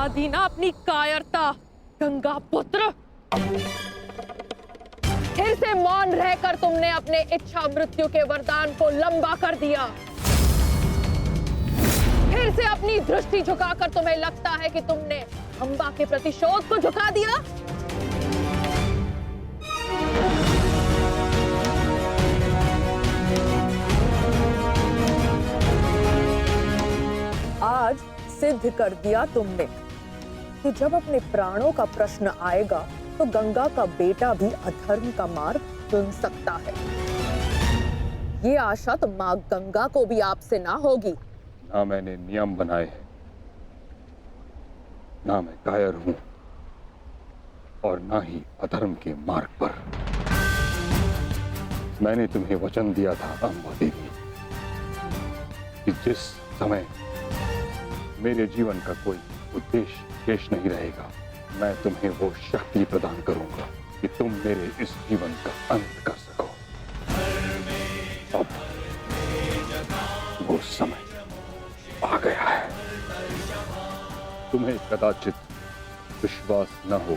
दी ना अपनी कायरता गंगा पुत्र। फिर से मौन रहकर तुमने अपने इच्छा मृत्यु के वरदान को लंबा कर दिया। फिर से अपनी दृष्टि झुकाकर तुम्हें लगता है कि तुमने अंबा के प्रतिशोध को झुका दिया। आज सिद्ध कर दिया तुमने कि जब अपने प्राणों का प्रश्न आएगा तो गंगा का बेटा भी अधर्म का मार्ग चुन सकता है। ये आशा तो माँ गंगा को भी आपसे ना होगी। ना मैंने नियम बनाए हैं, ना मैं कायर हूं, और ना ही अधर्म के मार्ग पर। मैंने तुम्हें वचन दिया था अम्बा देवी कि जिस समय मेरे जीवन का कोई उद्देश्य शेष नहीं रहेगा, मैं तुम्हें वो शक्ति प्रदान करूंगा कि तुम मेरे इस जीवन का अंत कर सको। अब वो समय आ गया है। तुम्हें कदाचित विश्वास न हो,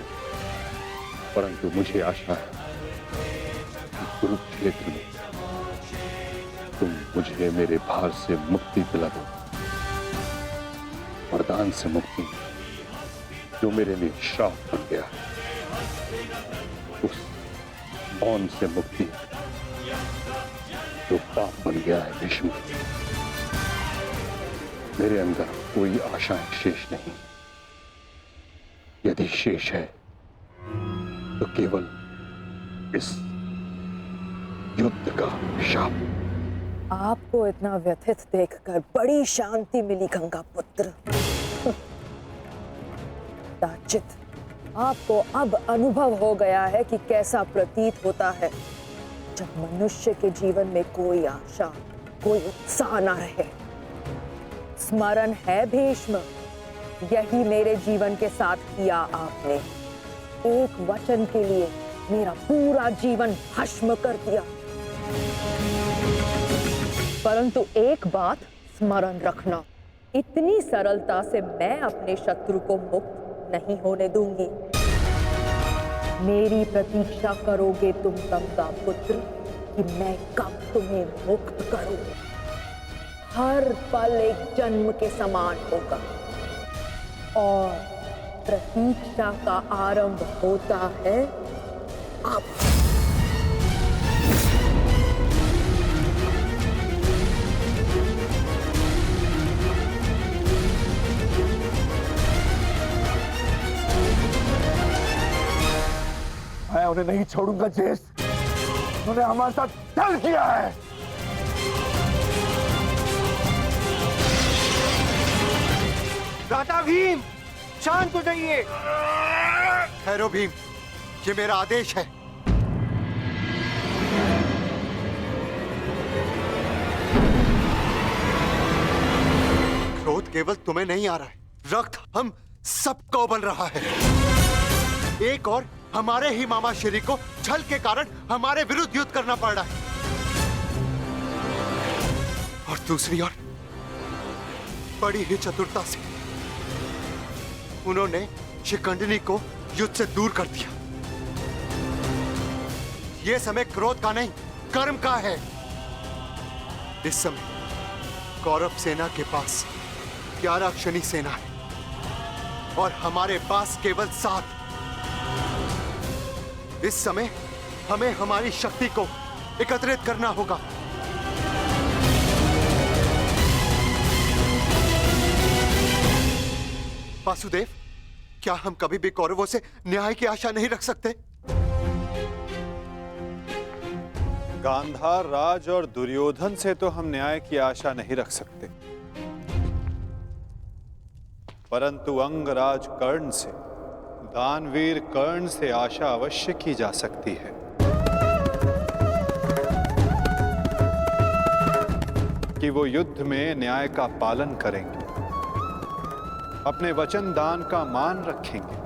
परंतु मुझे आशा है कि कुरुक्षेत्र में तुम मुझे मेरे भार से मुक्ति दिला दो। वरदान से मुक्ति जो मेरे लिए श्राप बन गया, उस मौन से मुक्ति जो पाप बन गया है भीष्म। मेरे अंदर कोई आशाएं शेष नहीं। यदि शेष है तो केवल इस युद्ध का शाप। आपको इतना व्यथित देखकर बड़ी शांति मिली गंगा पुत्र। दाचित, आपको अब अनुभव हो गया है कि कैसा प्रतीत होता है जब मनुष्य के जीवन में कोई आशा, कोई उत्साह न रहे। स्मरण है भीष्म, यही मेरे जीवन के साथ किया आपने। एक वचन के लिए मेरा पूरा जीवन भस्म कर दिया। परंतु एक बात स्मरण रखना, इतनी सरलता से मैं अपने शत्रु को मुक्त नहीं होने दूंगी। मेरी प्रतीक्षा करोगे तुम गंगा पुत्र कि मैं कब तुम्हें मुक्त करूं। हर पल एक जन्म के समान होगा और प्रतीक्षा का आरंभ होता है अब। मैं उन्हें नहीं छोड़ूंगा जेस, उन्होंने हमारे साथ छल किया है। दादा भीम, शांत हो जाइए। ठहरो भीम, ये मेरा आदेश है। क्रोध केवल तुम्हें नहीं आ रहा है, रक्त हम सबको बन रहा है। एक और हमारे ही मामा श्री को छल के कारण हमारे विरुद्ध युद्ध करना पड़ रहा है, और दूसरी ओर बड़ी ही चतुरता से उन्होंने शिखंडिनी को युद्ध से दूर कर दिया। यह समय क्रोध का नहीं, कर्म का है। इस समय कौरव सेना के पास 11 क्षणी सेना है, और हमारे पास केवल 7। इस समय हमें हमारी शक्ति को एकत्रित करना होगा। वासुदेव, क्या हम कभी भी कौरवों से न्याय की आशा नहीं रख सकते? गांधार राज और दुर्योधन से तो हम न्याय की आशा नहीं रख सकते, परंतु अंगराज कर्ण से, दानवीर कर्ण से आशा अवश्य की जा सकती है कि वो युद्ध में न्याय का पालन करेंगे, अपने वचन दान का मान रखेंगे।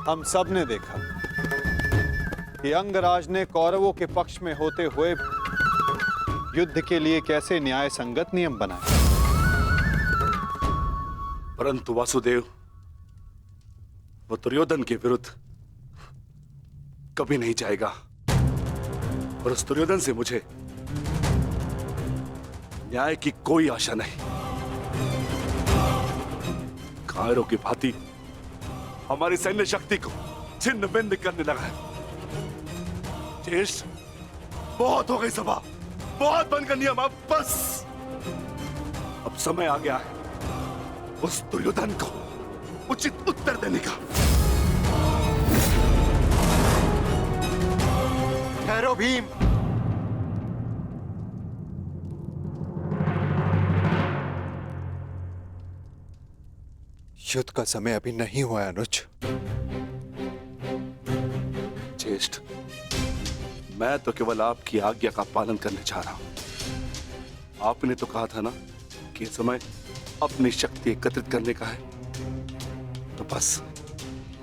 हम सब ने देखा कि अंगराज ने कौरवों के पक्ष में होते हुए युद्ध के लिए कैसे न्याय संगत नियम बनाए। परंतु वासुदेव, वो दुर्योधन के विरुद्ध कभी नहीं जाएगा, और उस दुर्योधन से मुझे न्याय की कोई आशा नहीं। कायरों की भांति हमारी सैन्य शक्ति को छिन्न भिन्न करने लगा है। ज्येष्ठ, बहुत हो गई सभा, बहुत बनकर नियम, अब बस। अब समय आ गया है उस दुर्योधन को उचित उत्तर देने का। ठहरो भीम। युद्ध का समय अभी नहीं हुआ अनुज। ज्येष्ठ, मैं तो केवल आपकी आज्ञा का पालन करने जा रहा हूं। आपने तो कहा था ना कि समय अपनी शक्ति एकत्रित करने का है, तो बस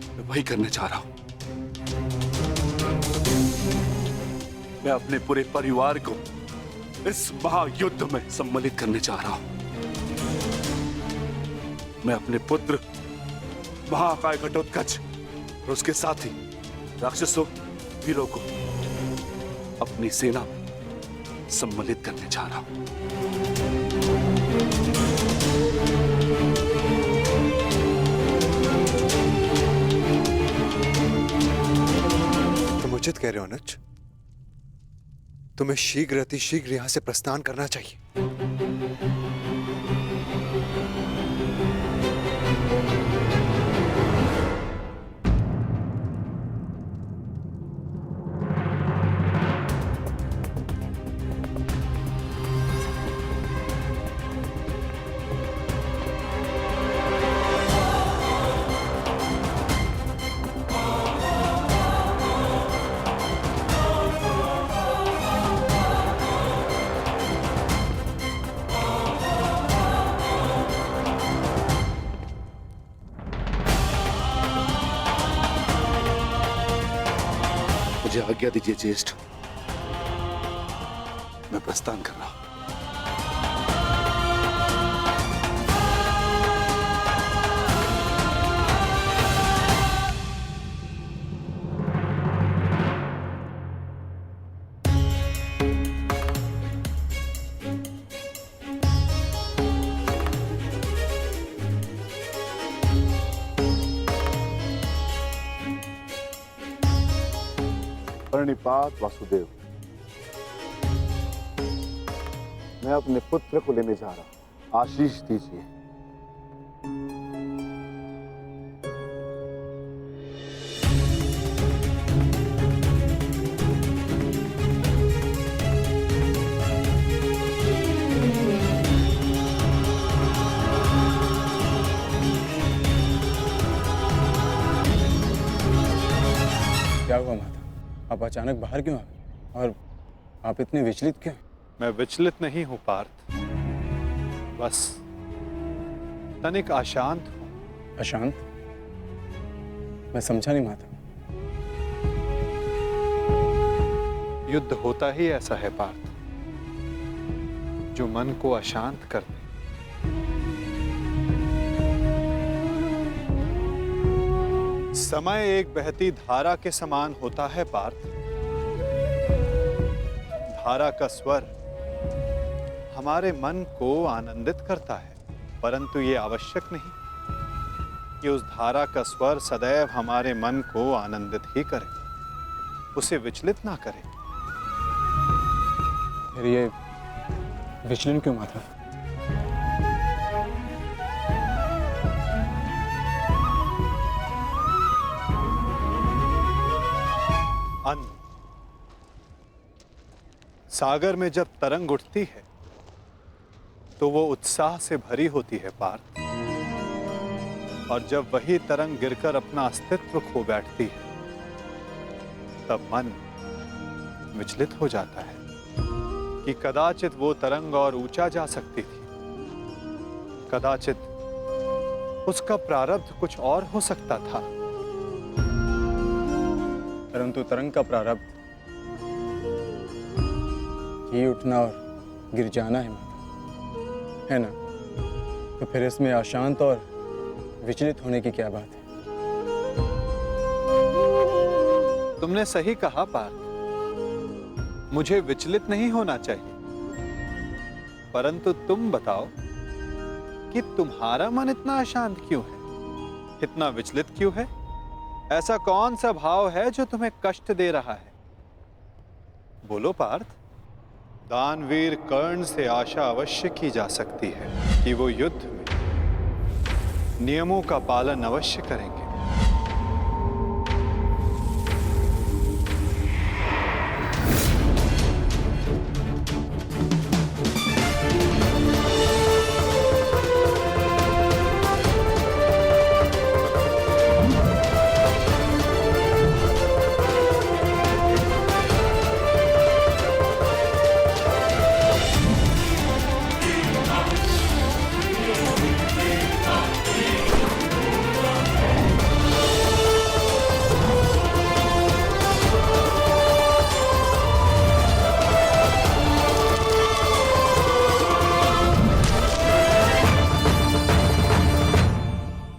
मैं वही करने जा रहा हूं। मैं अपने पूरे परिवार को इस महायुद्ध में सम्मिलित करने जा रहा हूं। मैं अपने पुत्र महाकाय घटोत्कच और उसके साथी राक्षसों, वीरों को अपनी सेना में सम्मिलित करने जा रहा हूं। तुम उचित कह रहे हो अनुज। तुम्हें शीघ्र अतिशीघ्र यहां से प्रस्थान करना चाहिए। मुझे आज्ञा दीजिए ज्येष्ठ, मैं प्रस्थान कर रहा हूं। प्रणिपात वासुदेव। मैं अपने पुत्र को लेने जा रहा हूं, आशीष दीजिए। क्या हुआ माता? आप अचानक बाहर क्यों आ गए? और आप इतने विचलित क्यों? मैं विचलित नहीं हूं पार्थ, बस तनिक अशांत हूं। अशांत? मैं समझा नहीं माता। युद्ध होता ही ऐसा है पार्थ, जो मन को अशांत कर दे। समय एक बहती धारा के समान होता है पार्थ। धारा का स्वर हमारे मन को आनंदित करता है, परंतु ये आवश्यक नहीं कि उस धारा का स्वर सदैव हमारे मन को आनंदित ही करे, उसे विचलित ना करे। फिर ये विचलन क्यों माता? अन्न। सागर में जब तरंग उठती है तो वो उत्साह से भरी होती है पार्थ, और जब वही तरंग गिरकर अपना अस्तित्व खो बैठती है तब मन विचलित हो जाता है कि कदाचित वो तरंग और ऊंचा जा सकती थी, कदाचित उसका प्रारब्ध कुछ और हो सकता था। परंतु तरंग का प्रारब्ध ही उठना और गिर जाना है माता, है ना? तो फिर इसमें अशांत और विचलित होने की क्या बात है? तुमने सही कहा पार्थ, मुझे विचलित नहीं होना चाहिए, परंतु तुम बताओ कि तुम्हारा मन इतना अशांत क्यों है, इतना विचलित क्यों है? ऐसा कौन सा भाव है जो तुम्हें कष्ट दे रहा है? बोलो पार्थ। दानवीर कर्ण से आशा अवश्य की जा सकती है कि वो युद्ध में नियमों का पालन अवश्य करेंगे।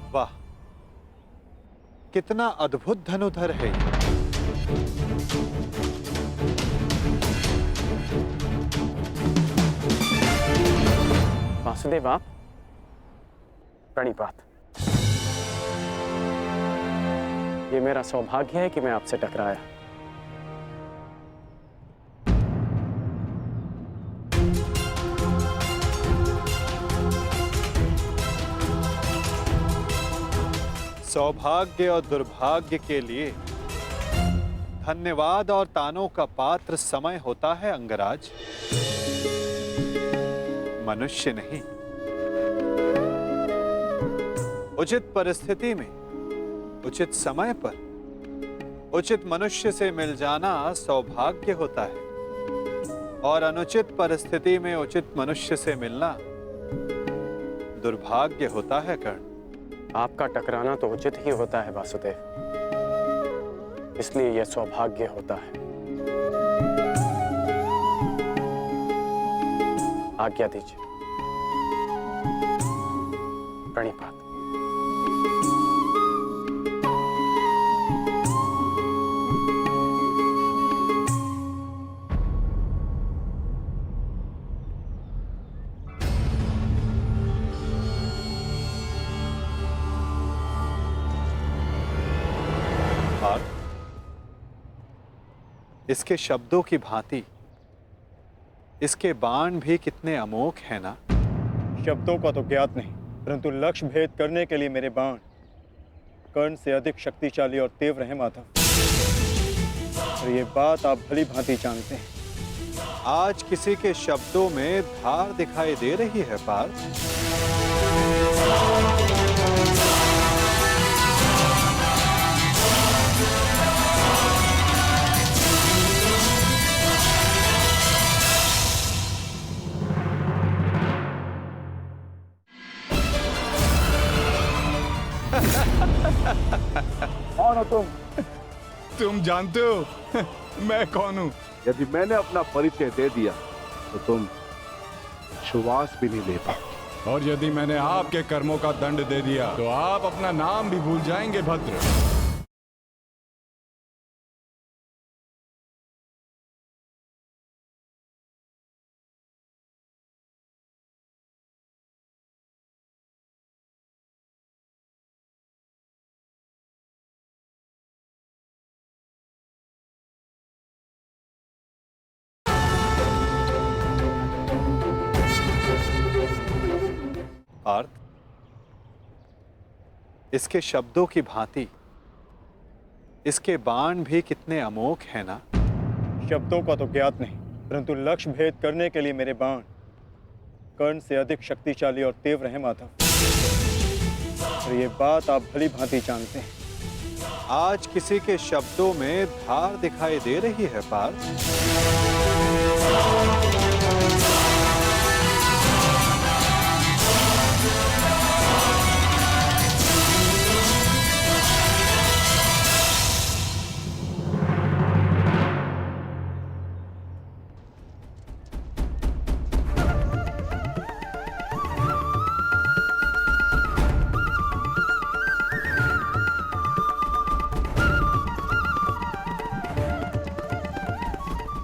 वाह, कितना अद्भुत धनुधर है ये। वासुदेव, आप प्रणिपात। ये मेरा सौभाग्य है कि मैं आपसे टकराया। सौभाग्य और दुर्भाग्य के लिए धन्यवाद और तानों का पात्र समय होता है अंगराज, मनुष्य नहीं। उचित परिस्थिति में, उचित समय पर, उचित मनुष्य से मिल जाना सौभाग्य होता है, और अनुचित परिस्थिति में उचित मनुष्य से मिलना दुर्भाग्य होता है कर्ण। आपका टकराना तो उचित ही होता है वासुदेव, इसलिए यह सौभाग्य होता है। आज्ञा दीजिए। प्रणिपात। इसके शब्दों की भांति इसके बाण भी कितने अमोघ हैं ना। शब्दों का तो ज्ञात नहीं, परंतु लक्ष्य भेद करने के लिए मेरे बाण कर्ण से अधिक शक्तिशाली और तीव्र हैं माता, और ये बात आप भली भांति जानते हैं। आज किसी के शब्दों में धार दिखाई दे रही है पार्थ। कौन हो तुम? तुम जानते हो मैं कौन हूँ? यदि मैंने अपना परिचय दे दिया तो तुम श्वास भी नहीं ले पाओगे। और यदि मैंने आपके कर्मों का दंड दे दिया तो आप अपना नाम भी भूल जाएंगे भद्र। पार्थ, इसके शब्दों की भांति इसके बाण भी कितने अमोघ हैं ना। शब्दों का तो ज्ञात नहीं, परंतु लक्ष्य भेद करने के लिए मेरे बाण कर्ण से अधिक शक्तिशाली और तीव्र हैं माधव। और ये बात आप भली भांति जानते हैं। आज किसी के शब्दों में धार दिखाई दे रही है पार्थ।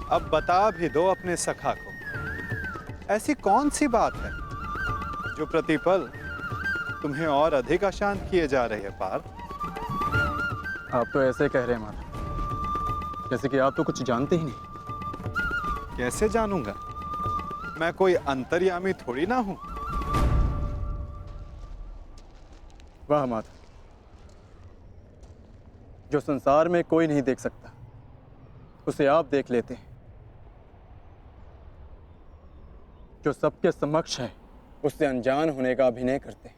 अब बता भी दो अपने सखा को, ऐसी कौन सी बात है जो प्रतिपल तुम्हें और अधिक अशांत किए जा रही है पार्थ? आप तो ऐसे कह रहे हैं माधव, जैसे कि आप तो कुछ जानते ही नहीं। कैसे जानूंगा? मैं कोई अंतर्यामी थोड़ी ना हूं। वाह माधव, जो संसार में कोई नहीं देख सकता उसे आप देख लेते हैं। जो सबके समक्ष है उससे अनजान होने का अभिनय करते हैं।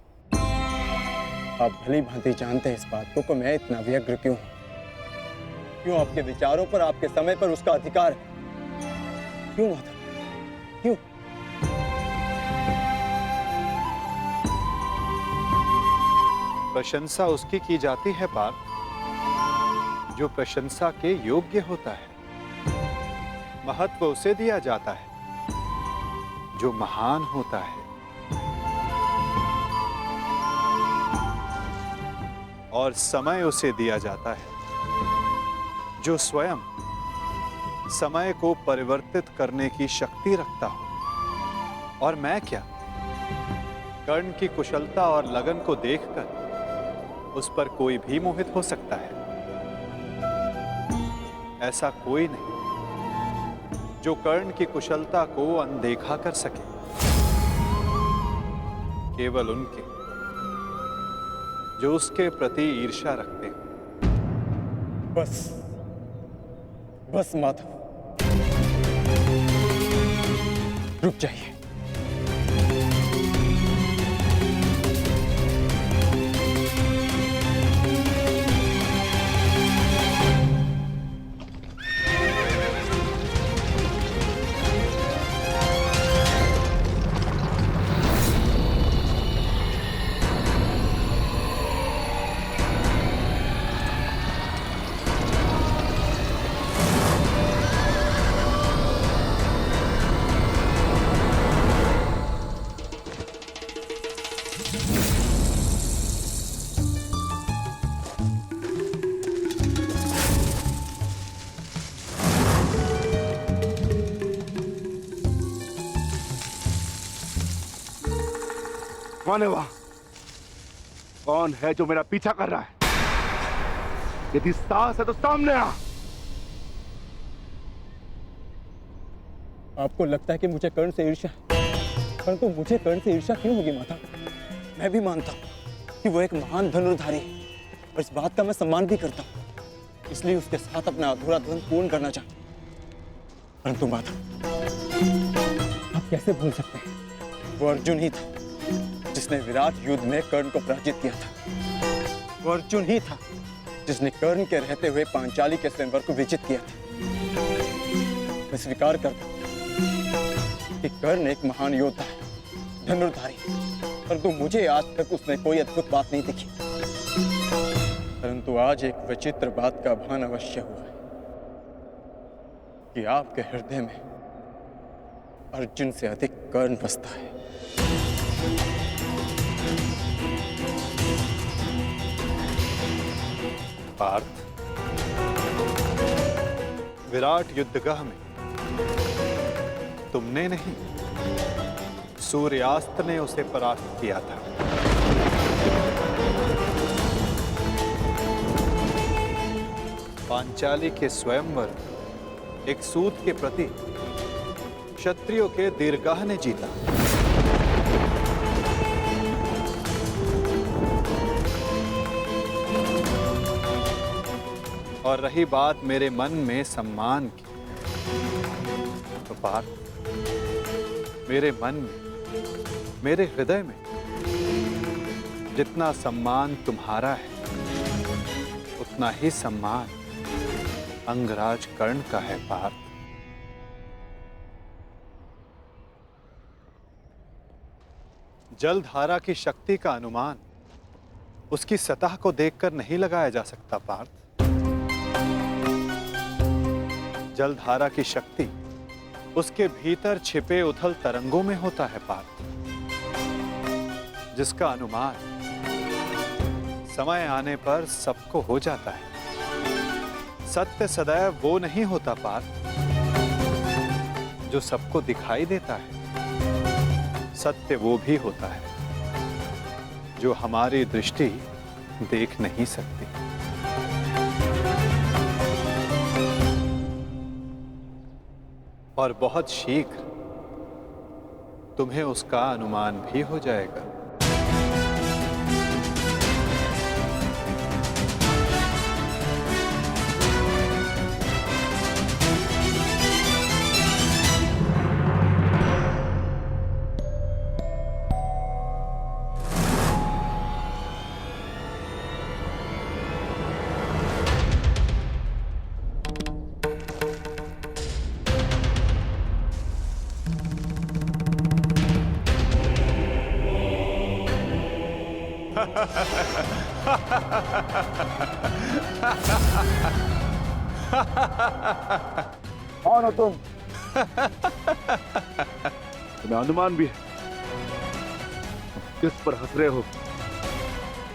आप भली भांति जानते हैं इस बात को कि मैं इतना व्यग्र क्यों हूं। क्यों आपके विचारों पर, आपके समय पर उसका अधिकार है। क्यों माधव, क्यों? प्रशंसा उसकी की जाती है पार्थ जो प्रशंसा के योग्य होता है। महत्व उसे दिया जाता है जो महान होता है। और समय उसे दिया जाता है जो स्वयं समय को परिवर्तित करने की शक्ति रखता हो। और मैं क्या, कर्ण की कुशलता और लगन को देखकर उस पर कोई भी मोहित हो सकता है। ऐसा कोई नहीं जो कर्ण की कुशलता को अनदेखा कर सके। केवल उनके जो उसके प्रति ईर्ष्या रखते हैं। बस माधव, रुक जाइए। कौन है वहां? कौन है जो मेरा पीछा कर रहा है? यदि साहस है तो सामने आ। आपको लगता है कि मुझे कर्ण से ईर्ष्या है, परंतु मुझे कर्ण से ईर्ष्या क्यों होगी माता? मैं भी मानता हूँ कि वो एक महान धनुर्धारी है और इस बात का मैं सम्मान भी करता हूँ। इसलिए उसके साथ अपना अधूरा द्वंद पूर्ण करना चाहता हूँ। परंतु माता, आप कैसे भूल सकते हैं, वो अर्जुन ही था जिसने विराट युद्ध में कर्ण को पराजित किया था। वो अर्जुन ही था जिसने कर्ण के रहते हुए पांचाली के स्वयंवर को विजित किया था। मैं स्वीकार करता हूं कि कर्ण एक महान योद्धा है, धनुर्धारी, परंतु मुझे आज तक उसमें कोई अद्भुत बात नहीं दिखी। परंतु आज एक विचित्र बात का भान अवश्य हुआ है कि आपके हृदय में अर्जुन से अधिक कर्ण बसता है। पार्थ, विराट युद्धगाह में तुमने नहीं, सूर्यास्त ने उसे परास्त किया था। पांचाली के स्वयंवर एक सूत के प्रति क्षत्रियों के दीर्घाह ने जीता। और रही बात मेरे मन में सम्मान की, तो पार्थ, मेरे मन में, मेरे हृदय में जितना सम्मान तुम्हारा है, उतना ही सम्मान अंगराज कर्ण का है पार्थ। जलधारा की शक्ति का अनुमान उसकी सतह को देखकर नहीं लगाया जा सकता पार्थ। जलधारा की शक्ति उसके भीतर छिपे उथल तरंगों में होता है पार्थ, जिसका अनुमान समय आने पर सबको हो जाता है। सत्य सदैव वो नहीं होता पार्थ जो सबको दिखाई देता है। सत्य वो भी होता है जो हमारी दृष्टि देख नहीं सकती। और बहुत शीघ्र तुम्हें उसका अनुमान भी हो जाएगा। कौन हो तुम? तुम्हें अनुमान भी है? किस पर हंस रहे हो?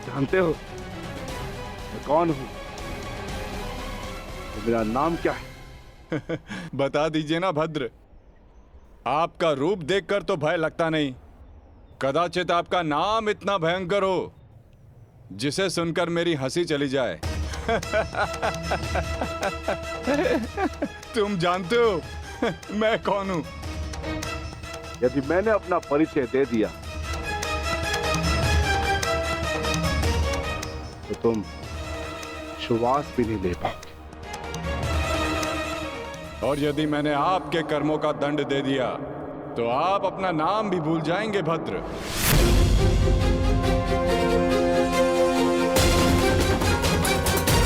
जानते हो मैं कौन हूं? तो मेरा नाम क्या है? बता दीजिए ना भद्र। आपका रूप देखकर तो भय लगता नहीं, कदाचित आपका नाम इतना भयंकर हो जिसे सुनकर मेरी हंसी चली जाए। तुम जानते हो मैं कौन हूं? यदि मैंने अपना परिचय दे दिया तो तुम श्वास भी नहीं ले पाओगे। और यदि मैंने आपके कर्मों का दंड दे दिया तो आप अपना नाम भी भूल जाएंगे भद्र।